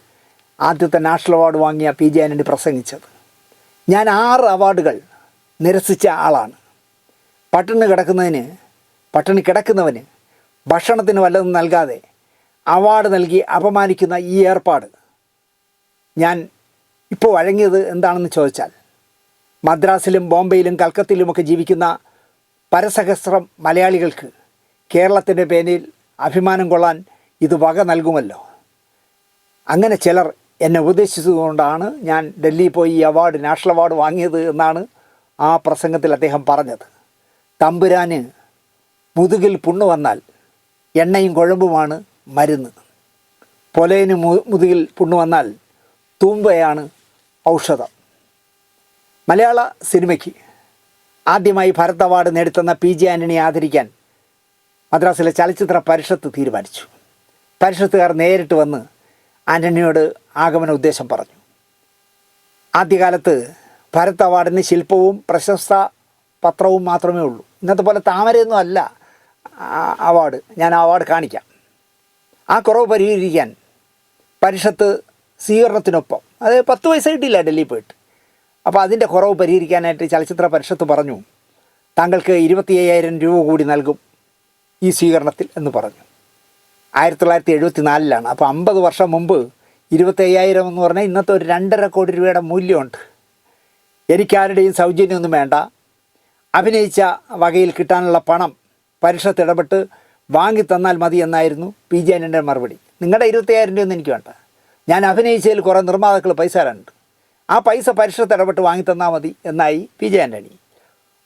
ആദ്യത്തെ നാഷണൽ അവാർഡ് വാങ്ങിയ പി ജെ ആൻ്റണി പ്രസംഗിച്ചത്. ഞാൻ 6 അവാർഡുകൾ നിരസിച്ച ആളാണ്. പട്ടിണി കിടക്കുന്നവന് ഭക്ഷണത്തിന് വല്ലതും നൽകാതെ അവാർഡ് നൽകി അപമാനിക്കുന്ന ഈ ഏർപ്പാട് ഞാൻ ഇപ്പോൾ വഴങ്ങിയത് എന്താണെന്ന് ചോദിച്ചാൽ, മദ്രാസിലും ബോംബെയിലും കൽക്കത്തയിലുമൊക്കെ ജീവിക്കുന്ന പരസഹസ്രം മലയാളികൾക്ക് കേരളത്തിൻ്റെ പേരിൽ അഭിമാനം കൊള്ളാൻ ഇത് വക നൽകുമല്ലോ. അങ്ങനെ ചിലർ എന്നെ ഉപദേശിച്ചതുകൊണ്ടാണ് ഞാൻ ഡൽഹിയിൽ പോയി ഈ അവാർഡ്, നാഷണൽ അവാർഡ് വാങ്ങിയത് എന്നാണ് ആ പ്രസംഗത്തിൽ അദ്ദേഹം പറഞ്ഞത്. തമ്പുരാന് മുതുകിൽ പുണ്ണു വന്നാൽ എണ്ണയും കുഴമ്പുമാണ് മരുന്ന്. പൊലേന് മുതുകിൽ പുണ്ണു വന്നാൽ തൂമ്പയാണ് ഔഷധം. മലയാള സിനിമയ്ക്ക് ആദ്യമായി ഭാരത് അവാർഡ് നേടിത്തന്ന പി ജെ ആൻ്റണിയെ ആദരിക്കാൻ മദ്രാസിലെ ചലച്ചിത്ര പരിഷത്ത് തീരുമാനിച്ചു. പരിഷത്തുകാർ നേരിട്ട് വന്ന് ആൻ്റണിയോട് ആഗമന ഉദ്ദേശം പറഞ്ഞു. ആദ്യകാലത്ത് ഭാരത് അവാർഡിന് ശില്പവും പ്രശസ്ത പത്രവും മാത്രമേ ഉള്ളൂ. ഇന്നത്തെ പോലെ താമരയൊന്നും അല്ല അവാർഡ്. ഞാൻ ആ അവാർഡ് കാണിക്കാം. ആ കുറവ് പരിഹരിക്കാൻ പരിഷത്ത് സ്വീകരണത്തിനൊപ്പം, അത് 10 പൈസ കിട്ടിയില്ല ഡൽഹിയിൽ പോയിട്ട്. അപ്പോൾ അതിൻ്റെ കുറവ് പരിഹരിക്കാനായിട്ട് ചലച്ചിത്ര പരിഷത്ത് പറഞ്ഞു, താങ്കൾക്ക് 25,000 രൂപ കൂടി നൽകും ഈ സ്വീകരണത്തിൽ എന്ന് പറഞ്ഞു. 1974 അപ്പോൾ 50 വർഷം മുമ്പ് 25,000 എന്ന് പറഞ്ഞാൽ ഇന്നത്തെ ഒരു 2.5 കോടി രൂപയുടെ മൂല്യമുണ്ട്. എനിക്കാരുടെയും സൗജന്യമൊന്നും വേണ്ട, അഭിനയിച്ച വകയിൽ കിട്ടാനുള്ള പണം പരിഷത്ത് ഇടപെട്ട് വാങ്ങിത്തന്നാൽ മതി എന്നായിരുന്നു പി ജെ ആൻ്റണിയുടെ മറുപടി. നിങ്ങളുടെ 25,000 രൂപയൊന്നും എനിക്ക് വേണ്ട, ഞാൻ അഭിനയിച്ചതിൽ കുറേ നിർമ്മാതാക്കൾ പൈസ തരാനുണ്ട്, ആ പൈസ പരിഷത്ത് ഇടപെട്ട് വാങ്ങിത്തന്നാൽ മതി എന്നായി പി ജെ ആൻ്റണി.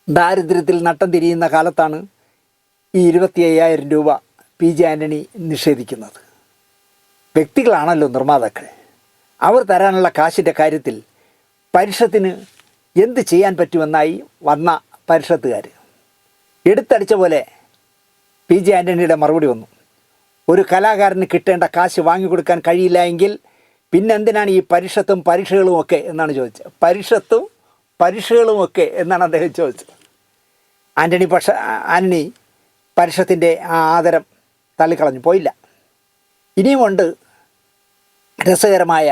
ദാരിദ്ര്യത്തിൽ നട്ടം തിരിയുന്ന കാലത്താണ് ഈ 25,000 രൂപ പി ജെ ആൻ്റണി നിഷേധിക്കുന്നത്. വ്യക്തികളാണല്ലോ നിർമ്മാതാക്കൾ. അവർ തരാനുള്ള കാശിൻ്റെ കാര്യത്തിൽ പരിഷത്തിന് എന്ത് ചെയ്യാൻ പറ്റുമെന്നായി വന്ന പരിഷത്തുകാർ. എടുത്തടിച്ച പോലെ പി ജെ ആൻ്റണിയുടെ മറുപടി വന്നു, ഒരു കലാകാരന് കിട്ടേണ്ട കാശ് വാങ്ങിക്കൊടുക്കാൻ കഴിയില്ല എങ്കിൽ പിന്നെന്തിനാണ് ഈ പരിഷത്തും പരീക്ഷകളുമൊക്കെ എന്നാണ് ചോദിച്ചത്. പരിഷത്തും പരീക്ഷകളുമൊക്കെ എന്നാണ് അദ്ദേഹം ചോദിച്ചത്. ആൻ്റണി പരിഷത്തിൻ്റെ ആ ആദരം തള്ളിക്കളഞ്ഞു പോയില്ല. ഇനിയുമുണ്ട് രസകരമായ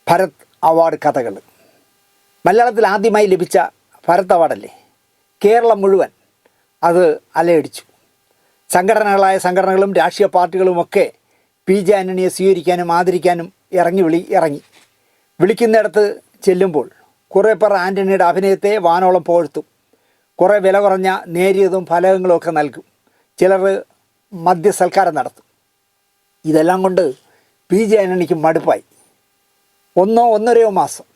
ഭരത് അവാർഡ് കഥകൾ. മലയാളത്തിൽ ആദ്യമായി ലഭിച്ച ഭരത് അവാർഡല്ലേ, കേരളം മുഴുവൻ അത് അലയടിച്ചു. സംഘടനകളും രാഷ്ട്രീയ പാർട്ടികളുമൊക്കെ പി ജെ ആൻ്റണിയെ സ്വീകരിക്കാനും ആദരിക്കാനും ഇറങ്ങി. വിളിക്കുന്നിടത്ത് ചെല്ലുമ്പോൾ കുറേ പേർ ആൻ്റണിയുടെ അഭിനയത്തെ വാനോളം പുകഴ്ത്തും. കുറേ വില കുറഞ്ഞ നേരിയതും ഫലകങ്ങളുമൊക്കെ നൽകും. ചിലർ മദ്യസൽക്കാരം നടത്തും. ഇതെല്ലാം കൊണ്ട് പി ജെ ആൻ്റണിക്ക് മടുപ്പായി. 1.5 മാസം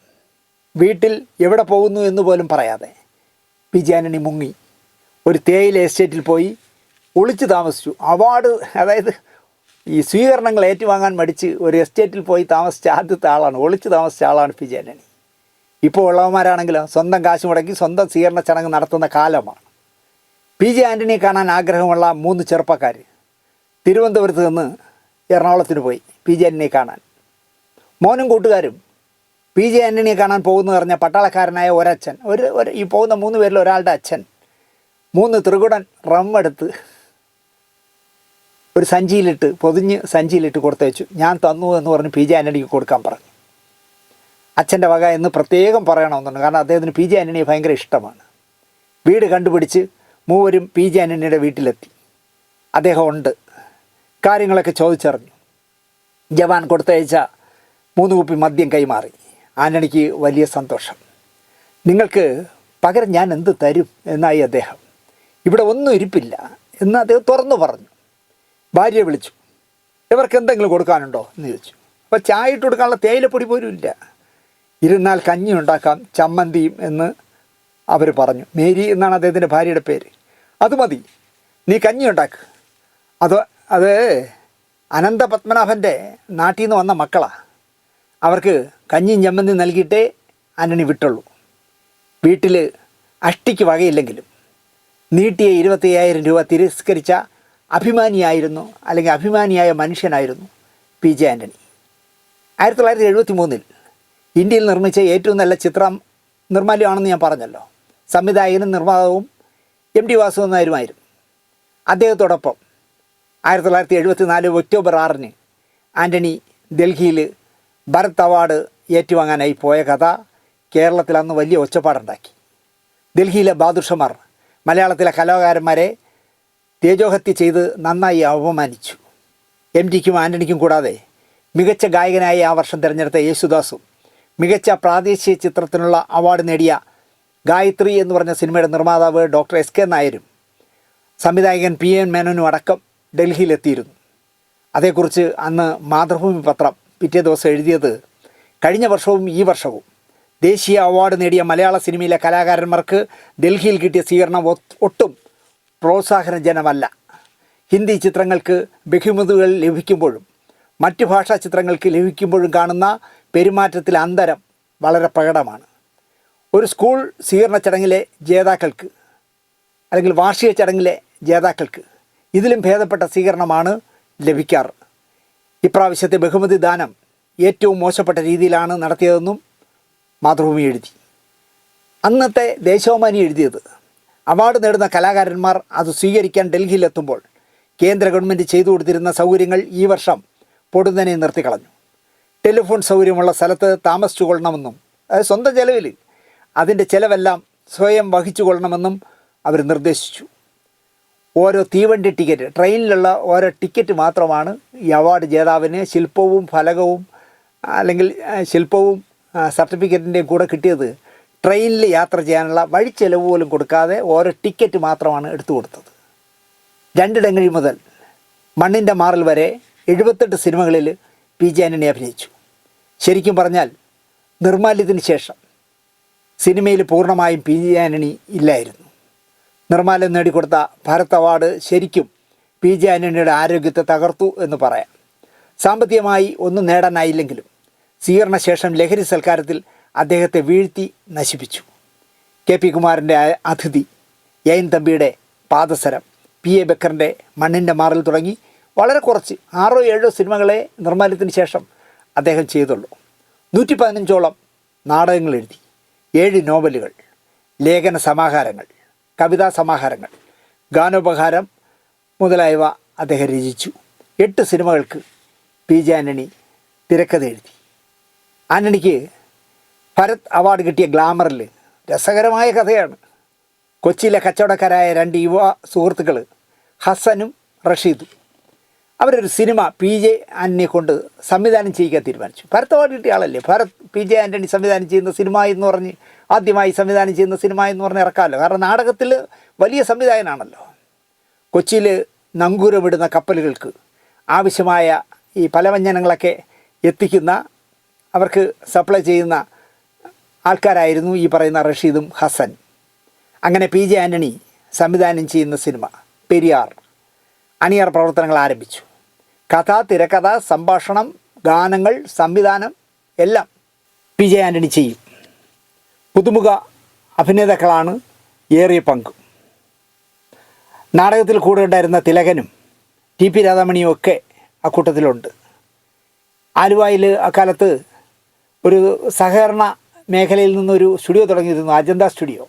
വീട്ടിൽ എവിടെ പോകുന്നു എന്ന് പോലും പറയാതെ പി ജെ ആൻ്റണി മുങ്ങി ഒരു തേയില എസ്റ്റേറ്റിൽ പോയി ഒളിച്ചു താമസിച്ചു. അവാർഡ്, അതായത് ഈ സ്വീകരണങ്ങൾ ഏറ്റുവാങ്ങാൻ മടിച്ച് ഒരു എസ്റ്റേറ്റിൽ പോയി താമസിച്ച ആദ്യത്തെ ആളാണ്, ഒളിച്ചു താമസിച്ച ആളാണ് പി ജെ ആൻ്റണി. ഇപ്പോൾ ഉള്ളവന്മാരാണെങ്കിലോ സ്വന്തം കാശ് മുടക്കി സ്വന്തം സ്വീകരണ ചടങ്ങ് നടത്തുന്ന കാലമാണ്. പി ജെ ആൻ്റണിയെ കാണാൻ ആഗ്രഹമുള്ള 3 ചെറുപ്പക്കാർ തിരുവനന്തപുരത്ത് നിന്ന് എറണാകുളത്തിന് പോയി പി ജെ ആൻ്റണിയെ കാണാൻ. മോനും കൂട്ടുകാരും പി ജെ ആൻ്റണിയെ കാണാൻ പോകുന്നു പറഞ്ഞ പട്ടാളക്കാരനായ ഒരച്ഛൻ, ഈ പോകുന്ന 3 പേരിൽ ഒരാളുടെ അച്ഛൻ 3 ത്രികുടൻ റമ്മെടുത്ത് ഒരു പൊതിഞ്ഞ് സഞ്ചിയിലിട്ട് കൊടുത്തയച്ചു. ഞാൻ തന്നു എന്ന് പറഞ്ഞ് പി ജെ ആൻ്റണിക്ക് കൊടുക്കാൻ പറഞ്ഞു. അച്ഛൻ്റെ വക എന്ന് പ്രത്യേകം പറയണമെന്നുണ്ട്, കാരണം അദ്ദേഹത്തിന് പി ജെ ആൻ്റണിയെ ഭയങ്കര ഇഷ്ടമാണ്. വീട് കണ്ടുപിടിച്ച് 3 പി ജെ ആൻ്റണിയുടെ വീട്ടിലെത്തി. അദ്ദേഹം ഉണ്ട്, കാര്യങ്ങളൊക്കെ ചോദിച്ചറിഞ്ഞു. ജവാൻ കൊടുത്തയച്ച 3 കുപ്പി മദ്യം കൈമാറി. ആൻ്റണിക്ക് വലിയ സന്തോഷം. നിങ്ങൾക്ക് പകരം ഞാൻ എന്ത് തരും എന്നായി അദ്ദേഹം. ഇവിടെ ഒന്നും ഇരിപ്പില്ല എന്ന് അദ്ദേഹം തുറന്നു പറഞ്ഞു. ഭാര്യയെ വിളിച്ചു, ഇവർക്ക് എന്തെങ്കിലും കൊടുക്കാനുണ്ടോ എന്ന് ചോദിച്ചു. അപ്പോൾ ചായ ഇട്ട് കൊടുക്കാനുള്ള തേയിലപ്പൊടി പോലും ഇല്ല. ഇരുന്നാൽ കഞ്ഞി ഉണ്ടാക്കാം, ചമ്മന്തിയും എന്ന് അവർ പറഞ്ഞു. മേരി എന്നാണ് അദ്ദേഹത്തിൻ്റെ ഭാര്യയുടെ പേര്. അത് മതി, നീ കഞ്ഞി ഉണ്ടാക്ക്. അത് അനന്തപത്മനാഭൻ്റെ നാട്ടിൽ നിന്ന് വന്ന മക്കളാണ്. അവർക്ക് കഞ്ഞിയും ചമ്മന്തി നൽകിയിട്ടേ ആൻ്റണി വിട്ടുള്ളൂ. വീട്ടിൽ അഷ്ടിക്ക് വകയില്ലെങ്കിലും നീട്ടിയ 25,000 രൂപ തിരസ്കരിച്ച അഭിമാനിയായിരുന്നു, അല്ലെങ്കിൽ അഭിമാനിയായ മനുഷ്യനായിരുന്നു PJ ആൻ്റണി. 1973 ഇന്ത്യയിൽ നിർമ്മിച്ച ഏറ്റവും നല്ല ചിത്രം നിർമ്മാല്യമാണെന്ന് ഞാൻ പറഞ്ഞല്ലോ. സംവിധായകനും നിർമ്മാതാവും MT വാസുദേവൻ നായരുമായിരുന്നു. അദ്ദേഹത്തോടൊപ്പം 1974 ഒക്ടോബർ 6 ആൻ്റണി ഡൽഹിയിൽ ഭരത് അവാർഡ് ഏറ്റുവാങ്ങാനായി പോയ കഥ കേരളത്തിൽ അന്ന് വലിയ ഒച്ചപ്പാടുണ്ടാക്കി. ഡൽഹിയിലെ ബാദുഷമാർ മലയാളത്തിലെ കലാകാരന്മാരെ തേജോഹത്യ ചെയ്ത് നന്നായി അപമാനിച്ചു. MTക്കും ആൻ്റണിക്കും കൂടാതെ മികച്ച ഗായകനായി ആ വർഷം തിരഞ്ഞെടുത്ത യേശുദാസും മികച്ച പ്രാദേശിക ചിത്രത്തിനുള്ള അവാർഡ് നേടിയ ഗായത്രി എന്ന് പറഞ്ഞ സിനിമയുടെ നിർമ്മാതാവ് ഡോക്ടർ SK നായരും സംവിധായകൻ PN മേനോനും അടക്കം ഡൽഹിയിലെത്തിയിരുന്നു. അതേക്കുറിച്ച് അന്ന് മാതൃഭൂമി പത്രം പിറ്റേ ദിവസം എഴുതിയത്, കഴിഞ്ഞ വർഷവും ഈ വർഷവും ദേശീയ അവാർഡ് നേടിയ മലയാള സിനിമയിലെ കലാകാരന്മാർക്ക് ഡൽഹിയിൽ കിട്ടിയ സ്വീകരണം ഒട്ടും പ്രോത്സാഹനജനമല്ല. ഹിന്ദി ചിത്രങ്ങൾക്ക് ബഹുമതികൾ ലഭിക്കുമ്പോഴും മറ്റ് ഭാഷാ ചിത്രങ്ങൾക്ക് ലഭിക്കുമ്പോഴും കാണുന്ന പെരുമാറ്റത്തിലെ അന്തരം വളരെ പ്രകടമാണ്. ഒരു സ്കൂൾ സ്വീകരണ ചടങ്ങിലെ ജേതാക്കൾക്ക്, അല്ലെങ്കിൽ വാർഷിക ചടങ്ങിലെ ജേതാക്കൾക്ക് ഇതിലും ഭേദപ്പെട്ട സ്വീകരണമാണ് ലഭിക്കാറ്. ഇപ്രാവശ്യത്തെ ബഹുമതി ദാനം ഏറ്റവും മോശപ്പെട്ട രീതിയിലാണ് നടത്തിയതെന്നും മാതൃഭൂമി എഴുതി. അന്നത്തെ ദേശാഭിമാനി എഴുതിയത്, അവാർഡ് നേടുന്ന കലാകാരന്മാർ അത് സ്വീകരിക്കാൻ ഡൽഹിയിലെത്തുമ്പോൾ കേന്ദ്ര ഗവൺമെൻറ് ചെയ്തു കൊടുത്തിരുന്ന സൗകര്യങ്ങൾ ഈ വർഷം പൊടുന്നനെ നിർത്തിക്കളഞ്ഞു. ടെലിഫോൺ സൗകര്യമുള്ള സ്ഥലത്ത് താമസിച്ചു കൊള്ളണമെന്നും, അത് സ്വന്തം ചെലവിൽ അതിൻ്റെ ചിലവെല്ലാം സ്വയം വഹിച്ചു കൊള്ളണമെന്നും അവർ നിർദ്ദേശിച്ചു. ഓരോ തീവണ്ടി ടിക്കറ്റ്, ട്രെയിനിലുള്ള ഓരോ ടിക്കറ്റ് മാത്രമാണ് ഈ അവാർഡ് ജേതാവിന് ശില്പവും ഫലകവും അല്ലെങ്കിൽ ശില്പവും സർട്ടിഫിക്കറ്റിൻ്റെയും കൂടെ കിട്ടിയത്. ട്രെയിനിൽ യാത്ര ചെയ്യാനുള്ള വഴിച്ചെലവ് പോലും കൊടുക്കാതെ ഓരോ ടിക്കറ്റ് മാത്രമാണ് എടുത്തു കൊടുത്തത്. 2 ഡെങ്കഴി മുതൽ മണ്ണിൻ്റെ മാറൽ വരെ 78 സിനിമകളിൽ PJ ആൻ്റണി അഭിനയിച്ചു. ശരിക്കും പറഞ്ഞാൽ നിർമ്മാല്യത്തിന് ശേഷം സിനിമയിൽ പൂർണ്ണമായും PJ ആൻ്റണി ഇല്ലായിരുന്നു. നിർമ്മാല്യം നേടിക്കൊടുത്ത ഭാരത് അവാർഡ് ശരിക്കും PJ ആൻ്റണിയുടെ ആരോഗ്യത്തെ തകർത്തു എന്ന് പറയാം. സാമ്പത്തികമായി ഒന്നും നേടാനായില്ലെങ്കിലും സ്വീകരണശേഷം ലഹരി സൽക്കാരത്തിൽ അദ്ദേഹത്തെ വീഴ്ത്തി നശിപ്പിച്ചു. KP കുമാറിൻ്റെ അതിഥി, യൈൻ തമ്പിയുടെ പാദസരം, PA ബക്കറിൻ്റെ മണ്ണിൻ്റെ മാറിൽ തുടങ്ങി വളരെ കുറച്ച് 6-7 സിനിമകളെ നിർമ്മാല്യത്തിന് ശേഷം അദ്ദേഹം ചെയ്തുള്ളൂ. 115ഓളം നാടകങ്ങൾ എഴുതി, 7 നോവലുകൾ, ലേഖന സമാഹാരങ്ങൾ, കവിതാ സമാഹാരങ്ങൾ, ഗാനോപഹാരം മുതലായവ അദ്ദേഹം രചിച്ചു. 8 സിനിമകൾക്ക് PJ ആൻ്റണി തിരക്കഥ എഴുതി. ആൻ്റണിക്ക് ഭരത് അവാർഡ് കിട്ടിയ ഗ്ലാമറിൽ രസകരമായ കഥയാണ്. കൊച്ചിയിലെ കച്ചവടക്കാരായ 2 യുവ സുഹൃത്തുക്കൾ ഹസനും റഷീദും അവരൊരു സിനിമ PJ ആൻ്റണിയെ കൊണ്ട് സംവിധാനം ചെയ്യിക്കാൻ തീരുമാനിച്ചു. ഭരത് അവാർഡ് കിട്ടിയ ആളല്ലേ, PJ ആൻ്റണി സംവിധാനം ചെയ്യുന്ന സിനിമ എന്ന് പറഞ്ഞ്, ആദ്യമായി സംവിധാനം ചെയ്യുന്ന സിനിമ എന്ന് പറഞ്ഞ് ഇറക്കാമല്ലോ. കാരണം നാടകത്തിൽ വലിയ സംവിധായകനാണല്ലോ. കൊച്ചിയിൽ നങ്കൂരമിടുന്ന കപ്പലുകൾക്ക് ആവശ്യമായ ഈ പലവ്യഞ്ജനങ്ങളൊക്കെ എത്തിക്കുന്ന, അവർക്ക് സപ്ലൈ ചെയ്യുന്ന ആൾക്കാരായിരുന്നു ഈ പറയുന്ന റഷീദും ഹസൻ. അങ്ങനെ PJ ആൻ്റണി സംവിധാനം ചെയ്യുന്ന സിനിമ പെരിയാർ അണിയറ പ്രവർത്തനങ്ങൾ ആരംഭിച്ചു. കഥ, തിരക്കഥ, സംഭാഷണം, ഗാനങ്ങൾ, സംവിധാനം എല്ലാം PJ ആൻ്റണി ചെയ്യും. പുതുമുഖ അഭിനേതാക്കളാണ് ഏറിയ പങ്കും. നാടകത്തിൽ കൂടെ ഉണ്ടായിരുന്ന തിലകനും TP രാധാമണിയും ഒക്കെ അക്കൂട്ടത്തിലുണ്ട്. ആലുവയിൽ അക്കാലത്ത് ഒരു സഹകരണ മേഖലയിൽ നിന്നൊരു സ്റ്റുഡിയോ തുടങ്ങിയിരുന്നു, അജന്ത സ്റ്റുഡിയോ.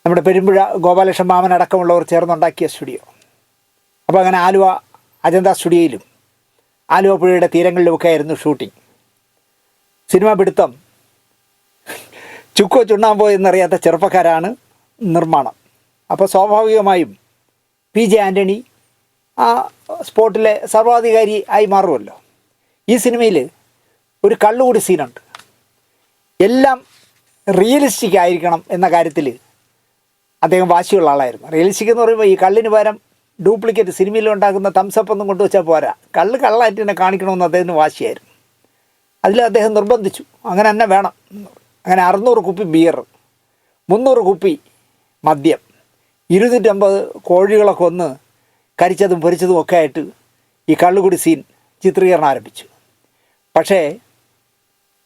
നമ്മുടെ പെരുമ്പുഴ ഗോപാലകൃഷ്ണൻ മാമൻ അടക്കമുള്ളവർ ചേർന്നുണ്ടാക്കിയ സ്റ്റുഡിയോ. അപ്പോൾ അങ്ങനെ ആലുവ അജന്ത സ്റ്റുഡിയോയിലും ആലുവ പുഴയുടെ തീരങ്ങളിലുമൊക്കെ ആയിരുന്നു ഷൂട്ടിംഗ്. സിനിമ പിടുത്തം ചുക്കോ ചുണ്ണാമ്പോ എന്നറിയാത്ത ചെറുപ്പക്കാരാണ് നിർമ്മാണം. അപ്പോൾ സ്വാഭാവികമായും PJ ആൻ്റണി ആ സ്പോട്ടിലെ സർവാധികാരി ആയി മാറുമല്ലോ. ഈ സിനിമയിൽ ഒരു കള്ളുകൂടി സീനുണ്ട്. എല്ലാം റിയലിസ്റ്റിക് ആയിരിക്കണം എന്ന കാര്യത്തിൽ അദ്ദേഹം വാശിയുള്ള ആളായിരുന്നു. റിയലിസ്റ്റിക് എന്ന് പറയുമ്പോൾ ഈ കള്ളിന് പകരം ഡ്യൂപ്ലിക്കേറ്റ് സിനിമയിൽ ഉണ്ടാക്കുന്ന തംസപ്പ് ഒന്നും കൊണ്ടുവച്ചാൽ പോരാ, കള്ളായിട്ട് തന്നെ കാണിക്കണമെന്ന് അദ്ദേഹത്തിന് വാശിയായിരുന്നു. അതിൽ അദ്ദേഹം നിർബന്ധിച്ചു, അങ്ങനെ തന്നെ വേണം. അങ്ങനെ 600 കുപ്പി ബിയർ 300 കുപ്പി മദ്യം, 250 കോഴികളെ കൊന്ന് കരിച്ചതും പൊരിച്ചതും ഒക്കെ ആയിട്ട് ഈ കള്ളുകുടി സീൻ ചിത്രീകരണം ആരംഭിച്ചു. പക്ഷേ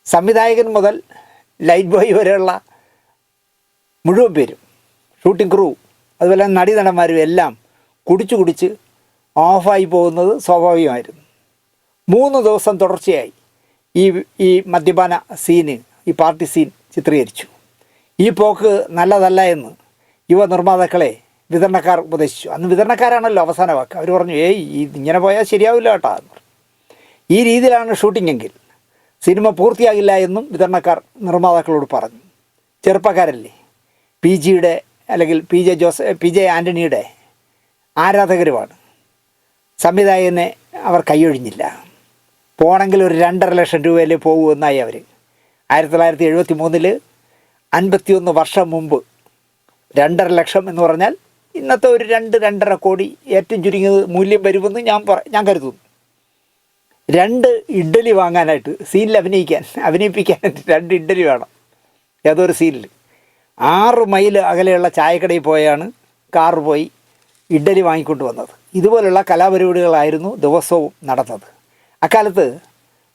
സംവിധായകൻ മുതൽ ലൈറ്റ് ബോയ് വരെയുള്ള മുഴുവൻ പേരും, ഷൂട്ടിംഗ് ക്രൂ, അതുപോലെ നടീനടന്മാരും എല്ലാം കുടിച്ച് ഓഫായി പോകുന്നത് സ്വാഭാവികമായിരുന്നു. 3 ദിവസം തുടർച്ചയായി ഈ മദ്യപാന സീന്, ഈ പാർട്ടി സീൻ ചിത്രീകരിച്ചു. ഈ പോക്ക് നല്ലതല്ല എന്ന് യുവ നിർമ്മാതാക്കളെ വിതരണക്കാർ ഉപദേശിച്ചു. അന്ന് വിതരണക്കാരാണല്ലോ അവസാന വാക്ക്. അവർ പറഞ്ഞു, ഇങ്ങനെ പോയാൽ ശരിയാവില്ല കേട്ടോ എന്ന് പറഞ്ഞു. ഈ രീതിയിലാണ് ഷൂട്ടിങ്ങെങ്കിൽ സിനിമ പൂർത്തിയാകില്ല എന്നും വിതരണക്കാർ നിർമ്മാതാക്കളോട് പറഞ്ഞു. ചെറുപ്പക്കാരല്ലേ, അല്ലെങ്കിൽ പി ജെ ആൻ്റണിയുടെ ആരാധകരുമാണ്. സംവിധായകനെ അവർ കൈയൊഴിഞ്ഞില്ല. പോകണമെങ്കിൽ ഒരു 2.5 ലക്ഷം രൂപയിൽ പോകുമെന്നായി അവർ. 1973 51 വർഷം മുമ്പ് 2.5 ലക്ഷം എന്ന് പറഞ്ഞാൽ ഇന്നത്തെ ഒരു 2-2.5 കോടി ഏറ്റവും ചുരുങ്ങിയത് മൂല്യം വരുമെന്ന് ഞാൻ കരുതുന്നു. 2 ഇഡ്ഡലി വാങ്ങാനായിട്ട്, സീനിൽ അഭിനയിപ്പിക്കാനായിട്ട് 2 ഇഡ്ഡലി വേണം. ഏതൊരു സീനിൽ 6 മൈൽ അകലെയുള്ള ചായക്കടയിൽ പോയാണ് കാറ് പോയി ഇഡ്ഡലി വാങ്ങിക്കൊണ്ട് വന്നത്. ഇതുപോലുള്ള കലാപരിപാടികളായിരുന്നു ദിവസവും നടന്നത്. അക്കാലത്ത്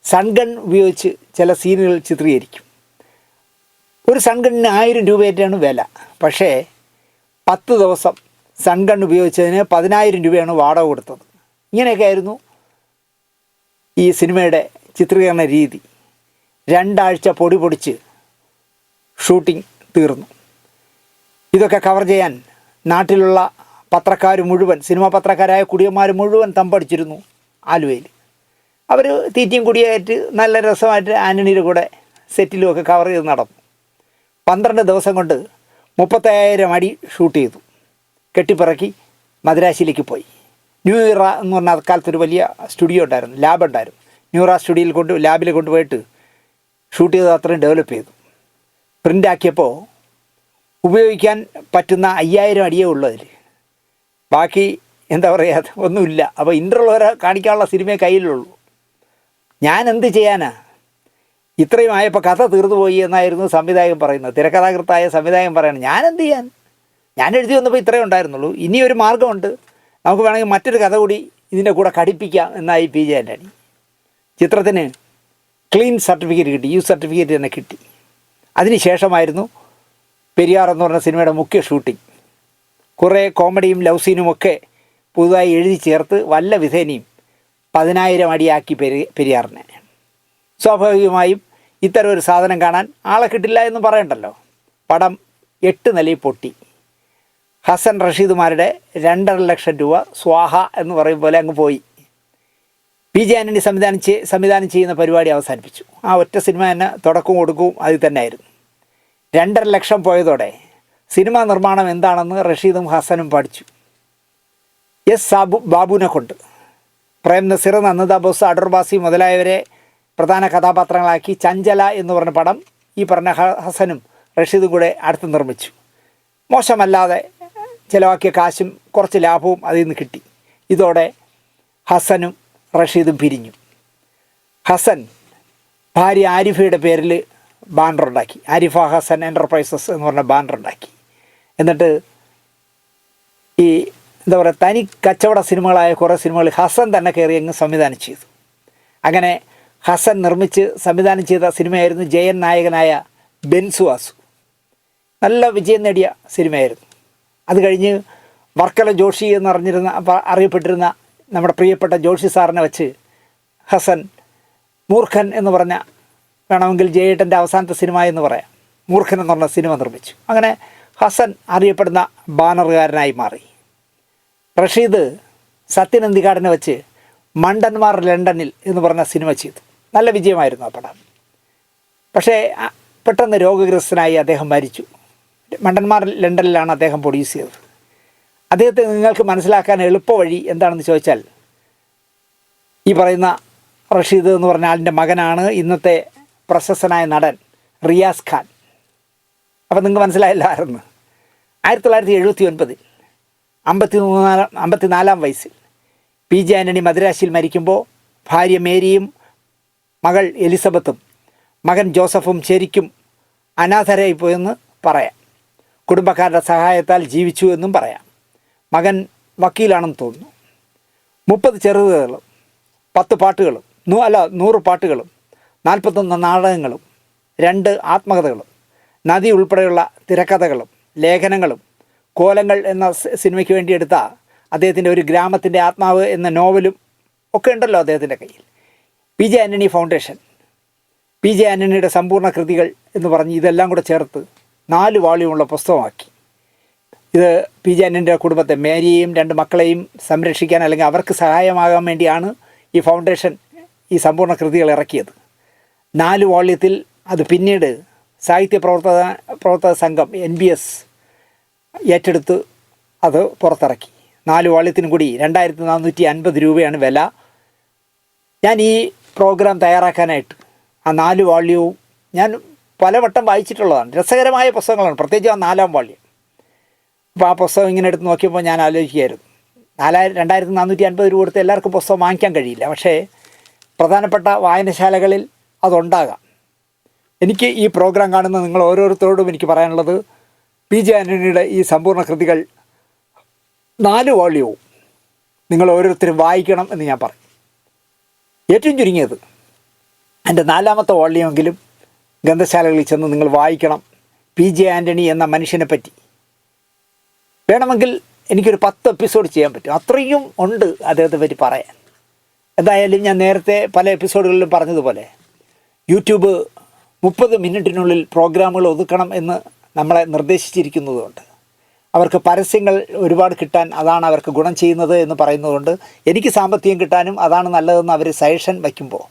സൺഗൺ ഉപയോഗിച്ച് ചില സീനുകൾ ചിത്രീകരിക്കും. ഒരു സൺഗണ്ണിന് 1000 രൂപയായിട്ടാണ് വില. പക്ഷേ 10 ദിവസം സൺഗൺ ഉപയോഗിച്ചതിന് 10,000 രൂപയാണ് വാടക കൊടുത്തത്. ഇങ്ങനെയൊക്കെ ആയിരുന്നു ഈ സിനിമയുടെ ചിത്രീകരണ രീതി. 2 ആഴ്ച പൊടിച്ച് ഷൂട്ടിംഗ് തീർന്നു. ഇതൊക്കെ കവർ ചെയ്യാൻ നാട്ടിലുള്ള പത്രക്കാർ മുഴുവൻ, സിനിമാ പത്രക്കാരായ കുടിയന്മാർ മുഴുവൻ തമ്പടിച്ചിരുന്നു ആലുവയിൽ. അവർ തീറ്റയും കുടിയായിട്ട് നല്ല രസമായിട്ട് ആൻ്റണിയുടെ കൂടെ സെറ്റിലുമൊക്കെ കവർ ചെയ്ത് നടന്നു. 12 ദിവസം കൊണ്ട് 35,000 അടി ഷൂട്ട് ചെയ്തു. കെട്ടിപ്പിറക്കി മദ്രാശിയിലേക്ക് പോയി. ന്യൂ ഇറ എന്ന് പറഞ്ഞ അക്കാലത്തൊരു വലിയ സ്റ്റുഡിയോ ഉണ്ടായിരുന്നു, ലാബ് ഉണ്ടായിരുന്നു. ന്യൂ ഇറ ലാബിൽ കൊണ്ടുപോയിട്ട് ഷൂട്ട് ചെയ്ത് അത്രയും ഡെവലപ്പ് ചെയ്തു. പ്രിൻ്റാക്കിയപ്പോൾ ഉപയോഗിക്കാൻ പറ്റുന്ന 5,000 അടിയേ ഉള്ളതിൽ. ബാക്കി എന്താ പറയുക, ഒന്നുമില്ല. അപ്പോൾ ഇൻ്റർവ്യൂ കാണിക്കാനുള്ള സിനിമയെ കയ്യിലുള്ളൂ. ഞാൻ എന്ത് ചെയ്യാനാ, ഇത്രയും ആയപ്പോൾ കഥ തീർന്നു പോയി എന്നായിരുന്നു സംവിധായകൻ പറയുന്നത്. തിരക്കഥാകൃത്തായ സംവിധായകൻ പറയണം, ഞാൻ എന്ത് ചെയ്യാൻ, ഞാൻ എഴുതി വന്നപ്പോൾ ഇത്രയും ഉണ്ടായിരുന്നുള്ളൂ, ഇനിയൊരു മാർഗ്ഗമുണ്ട്, നമുക്ക് വേണമെങ്കിൽ മറ്റൊരു കഥ കൂടി ഇതിൻ്റെ കൂടെ ഘടിപ്പിക്കാം എന്നായി പി ജെ ആൻ്റണി. ചിത്രത്തിന് ക്ലീൻ സർട്ടിഫിക്കറ്റ് കിട്ടി, യു സർട്ടിഫിക്കറ്റ് തന്നെ കിട്ടി. അതിനുശേഷമായിരുന്നു പെരിയാർ എന്ന് പറഞ്ഞ സിനിമയുടെ മുഖ്യ ഷൂട്ടിംഗ്. കുറേ കോമഡിയും ലവ് സീനുമൊക്കെ പുതുതായി എഴുതി ചേർത്ത് വല്ല വിധേനയും 10,000 അടിയാക്കി പെരിയാറിനെ. സ്വാഭാവികമായും ഇത്തരം ഒരു സാധനം കാണാൻ ആളെ കിട്ടില്ല എന്ന് പറയണ്ടല്ലോ. പടം 8 നിലയിൽ പൊട്ടി. ഹസൻ റഷീദുമാരുടെ 2.5 ലക്ഷം രൂപ സ്വാഹ എന്ന് പറയും പോലെ അങ്ങ് പോയി. പി ജെ ആൻ്റണി സംവിധാനം ചെയ്യുന്ന പരിപാടി അവസാനിപ്പിച്ചു. ആ ഒറ്റ സിനിമ തന്നെ തുടക്കവും ഒടുക്കവും അതിൽ തന്നെയായിരുന്നു. 2.5 ലക്ഷം പോയതോടെ സിനിമാ നിർമ്മാണം എന്താണെന്ന് റഷീദും ഹസനും പഠിച്ചു. ബാബുവിനെ കൊണ്ട് പ്രേം നസീർ, നന്ദിത ബോസ്, അടൂർ ബാസി മുതലായവരെ പ്രധാന കഥാപാത്രങ്ങളാക്കി ചഞ്ചല എന്ന് പറഞ്ഞ പടം ഈ പറഞ്ഞ ഹസനും റഷീദും കൂടെ അടുത്ത് നിർമ്മിച്ചു. മോശമല്ലാതെ ചിലവാക്കിയ കാശും കുറച്ച് ലാഭവും അതിൽ നിന്ന് കിട്ടി. ഇതോടെ ഹസനും റഷീദും പിരിഞ്ഞു. ഹസൻ ഭാര്യ ആരിഫയുടെ പേരിൽ ബാനറുണ്ടാക്കി, ആരിഫ ഹസൻ എൻ്റർപ്രൈസസ് എന്ന് പറഞ്ഞ ബാനറുണ്ടാക്കി. എന്നിട്ട് ഈ എന്താ പറയുക, തനി കച്ചവട സിനിമകളായ കുറേ സിനിമകൾ ഹസൻ തന്നെ കയറി അങ്ങ് സംവിധാനം ചെയ്തു. അങ്ങനെ ഹസൻ നിർമ്മിച്ച് സംവിധാനം ചെയ്ത സിനിമയായിരുന്നു ജയൻ നായകനായ ബെൻസുവാസു. നല്ല വിജയം നേടിയ സിനിമയായിരുന്നു. അത് കഴിഞ്ഞ് വർക്കല ജോഷി അറിയപ്പെട്ടിരുന്ന നമ്മുടെ പ്രിയപ്പെട്ട ജോഷി സാറിനെ വെച്ച് ഹസൻ മൂർഖൻ എന്ന് പറഞ്ഞ, വേണമെങ്കിൽ ജയേട്ടൻ്റെ അവസാനത്തെ സിനിമ എന്ന് പറയാം, മൂർഖൻ എന്ന് പറഞ്ഞ സിനിമ നിർമ്മിച്ചു. അങ്ങനെ ഹസൻ അറിയപ്പെടുന്ന ബാനറുകാരനായി മാറി. റഷീദ് സത്യനന്ദിക്കാടിനെ വെച്ച് മണ്ടന്മാർ ലണ്ടനിൽ എന്ന് പറഞ്ഞ സിനിമ ചെയ്തു. നല്ല വിജയമായിരുന്നു ആ പടം. പക്ഷേ പെട്ടെന്ന് രോഗഗ്രസ്തനായി അദ്ദേഹം മരിച്ചു. മണ്ടന്മാർ ലണ്ടനിലാണ് അദ്ദേഹം പ്രൊഡ്യൂസ് ചെയ്തത്. അദ്ദേഹത്തെ നിങ്ങൾക്ക് മനസ്സിലാക്കാൻ എളുപ്പ വഴി എന്താണെന്ന് ചോദിച്ചാൽ, ഈ പറയുന്ന റഷീദ് എന്ന് പറഞ്ഞ ആളിൻ്റെ മകനാണ് ഇന്നത്തെ പ്രശസ്തനായ നടൻ റിയാസ് ഖാൻ. അപ്പം നിങ്ങൾക്ക് മനസ്സിലായില്ലായിരുന്നു. 1979 54 വയസ്സിൽ പി ജെ ആൻ്റണി മദ്രാശിയിൽ മരിക്കുമ്പോൾ ഭാര്യ മേരിയും മകൾ എലിസബത്തും മകൻ ജോസഫും ശരിക്കും അനാഥരായി പോയെന്ന് പറയാം. കുടുംബക്കാരുടെ സഹായത്താൽ ജീവിച്ചു എന്നും പറയാം. മകൻ വക്കീലാണെന്ന് തോന്നുന്നു. 30 ചെറുകഥകളും 10 പാട്ടുകളും 100 പാട്ടുകളും 41 നാടകങ്ങളും 2 ആത്മകഥകളും നദി ഉൾപ്പെടെയുള്ള തിരക്കഥകളും ലേഖനങ്ങളും കോലങ്ങൾ എന്ന സിനിമയ്ക്ക് വേണ്ടി എടുത്ത അദ്ദേഹത്തിൻ്റെ ഒരു ഗ്രാമത്തിൻ്റെ ആത്മാവ് എന്ന നോവലും ഒക്കെ ഉണ്ടല്ലോ അദ്ദേഹത്തിൻ്റെ കയ്യിൽ. P J Antony foundation, P J ആൻ്റണിയുടെ സമ്പൂർണ്ണ കൃതികൾ എന്ന് പറഞ്ഞ് ഇതെല്ലാം കൂടെ ചേർത്ത് 4 വാള്യമുള്ള പുസ്തകമാക്കി. ഇത് പി ജെ ആൻ്റണിയുടെ കുടുംബത്തെ, മേരിയെയും 2 മക്കളെയും സംരക്ഷിക്കാൻ അല്ലെങ്കിൽ അവർക്ക് സഹായമാകാൻ വേണ്ടിയാണ് ഈ ഫൗണ്ടേഷൻ ഈ സമ്പൂർണ്ണ കൃതികൾ ഇറക്കിയത്. 4 വാള്യത്തിൽ അത് പിന്നീട് സാഹിത്യ പ്രവർത്തക സംഘം NBS ഏറ്റെടുത്ത് അത് പുറത്തിറക്കി. 4 വാള്യത്തിനും കൂടി 2450 രൂപയാണ് വില. ഞാൻ ഈ പ്രോഗ്രാം തയ്യാറാക്കാനായിട്ട് ആ 4 വാള്യവും ഞാൻ പലവട്ടം വായിച്ചിട്ടുള്ളതാണ്. രസകരമായ പുസ്തകങ്ങളാണ്, പ്രത്യേകിച്ച് ആ 4-ാം വാള്യം. അപ്പോൾ ആ പുസ്തകം ഇങ്ങനെ എടുത്ത് നോക്കിയപ്പോൾ ഞാൻ ആലോചിക്കുകയായിരുന്നു, 2450 രൂപ കൊടുത്ത് എല്ലാവർക്കും പുസ്തകം വാങ്ങിക്കാൻ കഴിയില്ല. പക്ഷേ പ്രധാനപ്പെട്ട വായനശാലകളിൽ അതുണ്ടാകാം. എനിക്ക് ഈ പ്രോഗ്രാം കാണുന്ന നിങ്ങൾ ഓരോരുത്തരോടും എനിക്ക് പറയാനുള്ളത്, പി ജെ ആൻ്റണിയുടെ ഈ സമ്പൂർണ്ണ കൃതികൾ 4 വാള്യവും നിങ്ങൾ ഓരോരുത്തരും വായിക്കണം എന്ന് ഞാൻ പറയും. ഏറ്റവും ചുരുങ്ങിയത് എൻ്റെ 4-ാമത്തെ വാള്യമെങ്കിലും ഗ്രന്ഥശാലകളിൽ ചെന്ന് നിങ്ങൾ വായിക്കണം. പി ജെ ആൻ്റണി എന്ന മനുഷ്യനെ പറ്റി വേണമെങ്കിൽ എനിക്കൊരു 10 എപ്പിസോഡ് ചെയ്യാൻ പറ്റും, അത്രയും ഉണ്ട് അദ്ദേഹത്തെ പറ്റി പറയാൻ. എന്തായാലും ഞാൻ നേരത്തെ പല എപ്പിസോഡുകളിലും പറഞ്ഞതുപോലെ യൂട്യൂബ് 30 മിനിറ്റിനുള്ളിൽ പ്രോഗ്രാമുകൾ ഒതുക്കണം എന്ന് നമ്മളെ നിർദ്ദേശിച്ചിരിക്കുന്നതുകൊണ്ട്, അവർക്ക് പരസ്യങ്ങൾ ഒരുപാട് കിട്ടാൻ അതാണ് അവർക്ക് ഗുണം ചെയ്യുന്നത് എന്ന് പറയുന്നതുകൊണ്ട്, എനിക്ക് സാമ്പത്തികം കിട്ടാനും അതാണ് നല്ലതെന്ന് അവർ സജഷൻ വയ്ക്കുമ്പോൾ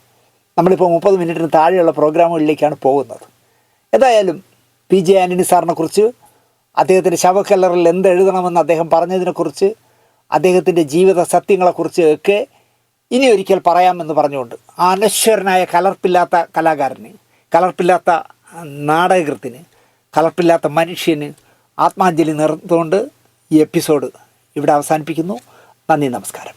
നമ്മളിപ്പോൾ 30 മിനിറ്റിന് താഴെയുള്ള പ്രോഗ്രാമുകളിലേക്കാണ് പോകുന്നത്. ഏതായാലും പി ജെ ആൻ്റണി സാറിനെക്കുറിച്ച്, അദ്ദേഹത്തിൻ്റെ ശവക്കല്ലറിൽ എന്തെഴുതണമെന്ന് അദ്ദേഹം പറഞ്ഞതിനെക്കുറിച്ച്, അദ്ദേഹത്തിൻ്റെ ജീവിത സത്യങ്ങളെക്കുറിച്ച് ഒക്കെ ഇനി ഒരിക്കൽ പറയാമെന്ന് പറഞ്ഞുകൊണ്ട്, ആ അനശ്വരനായ കലർപ്പില്ലാത്ത കലാകാരന്, കലർപ്പില്ലാത്ത നാടകകൃത്തിന്, കലർപ്പില്ലാത്ത മനുഷ്യന് ആത്മാഞ്ജലി നേർന്നുകൊണ്ട് ഈ എപ്പിസോഡ് ഇവിടെ അവസാനിപ്പിക്കുന്നു. നന്ദി, നമസ്കാരം.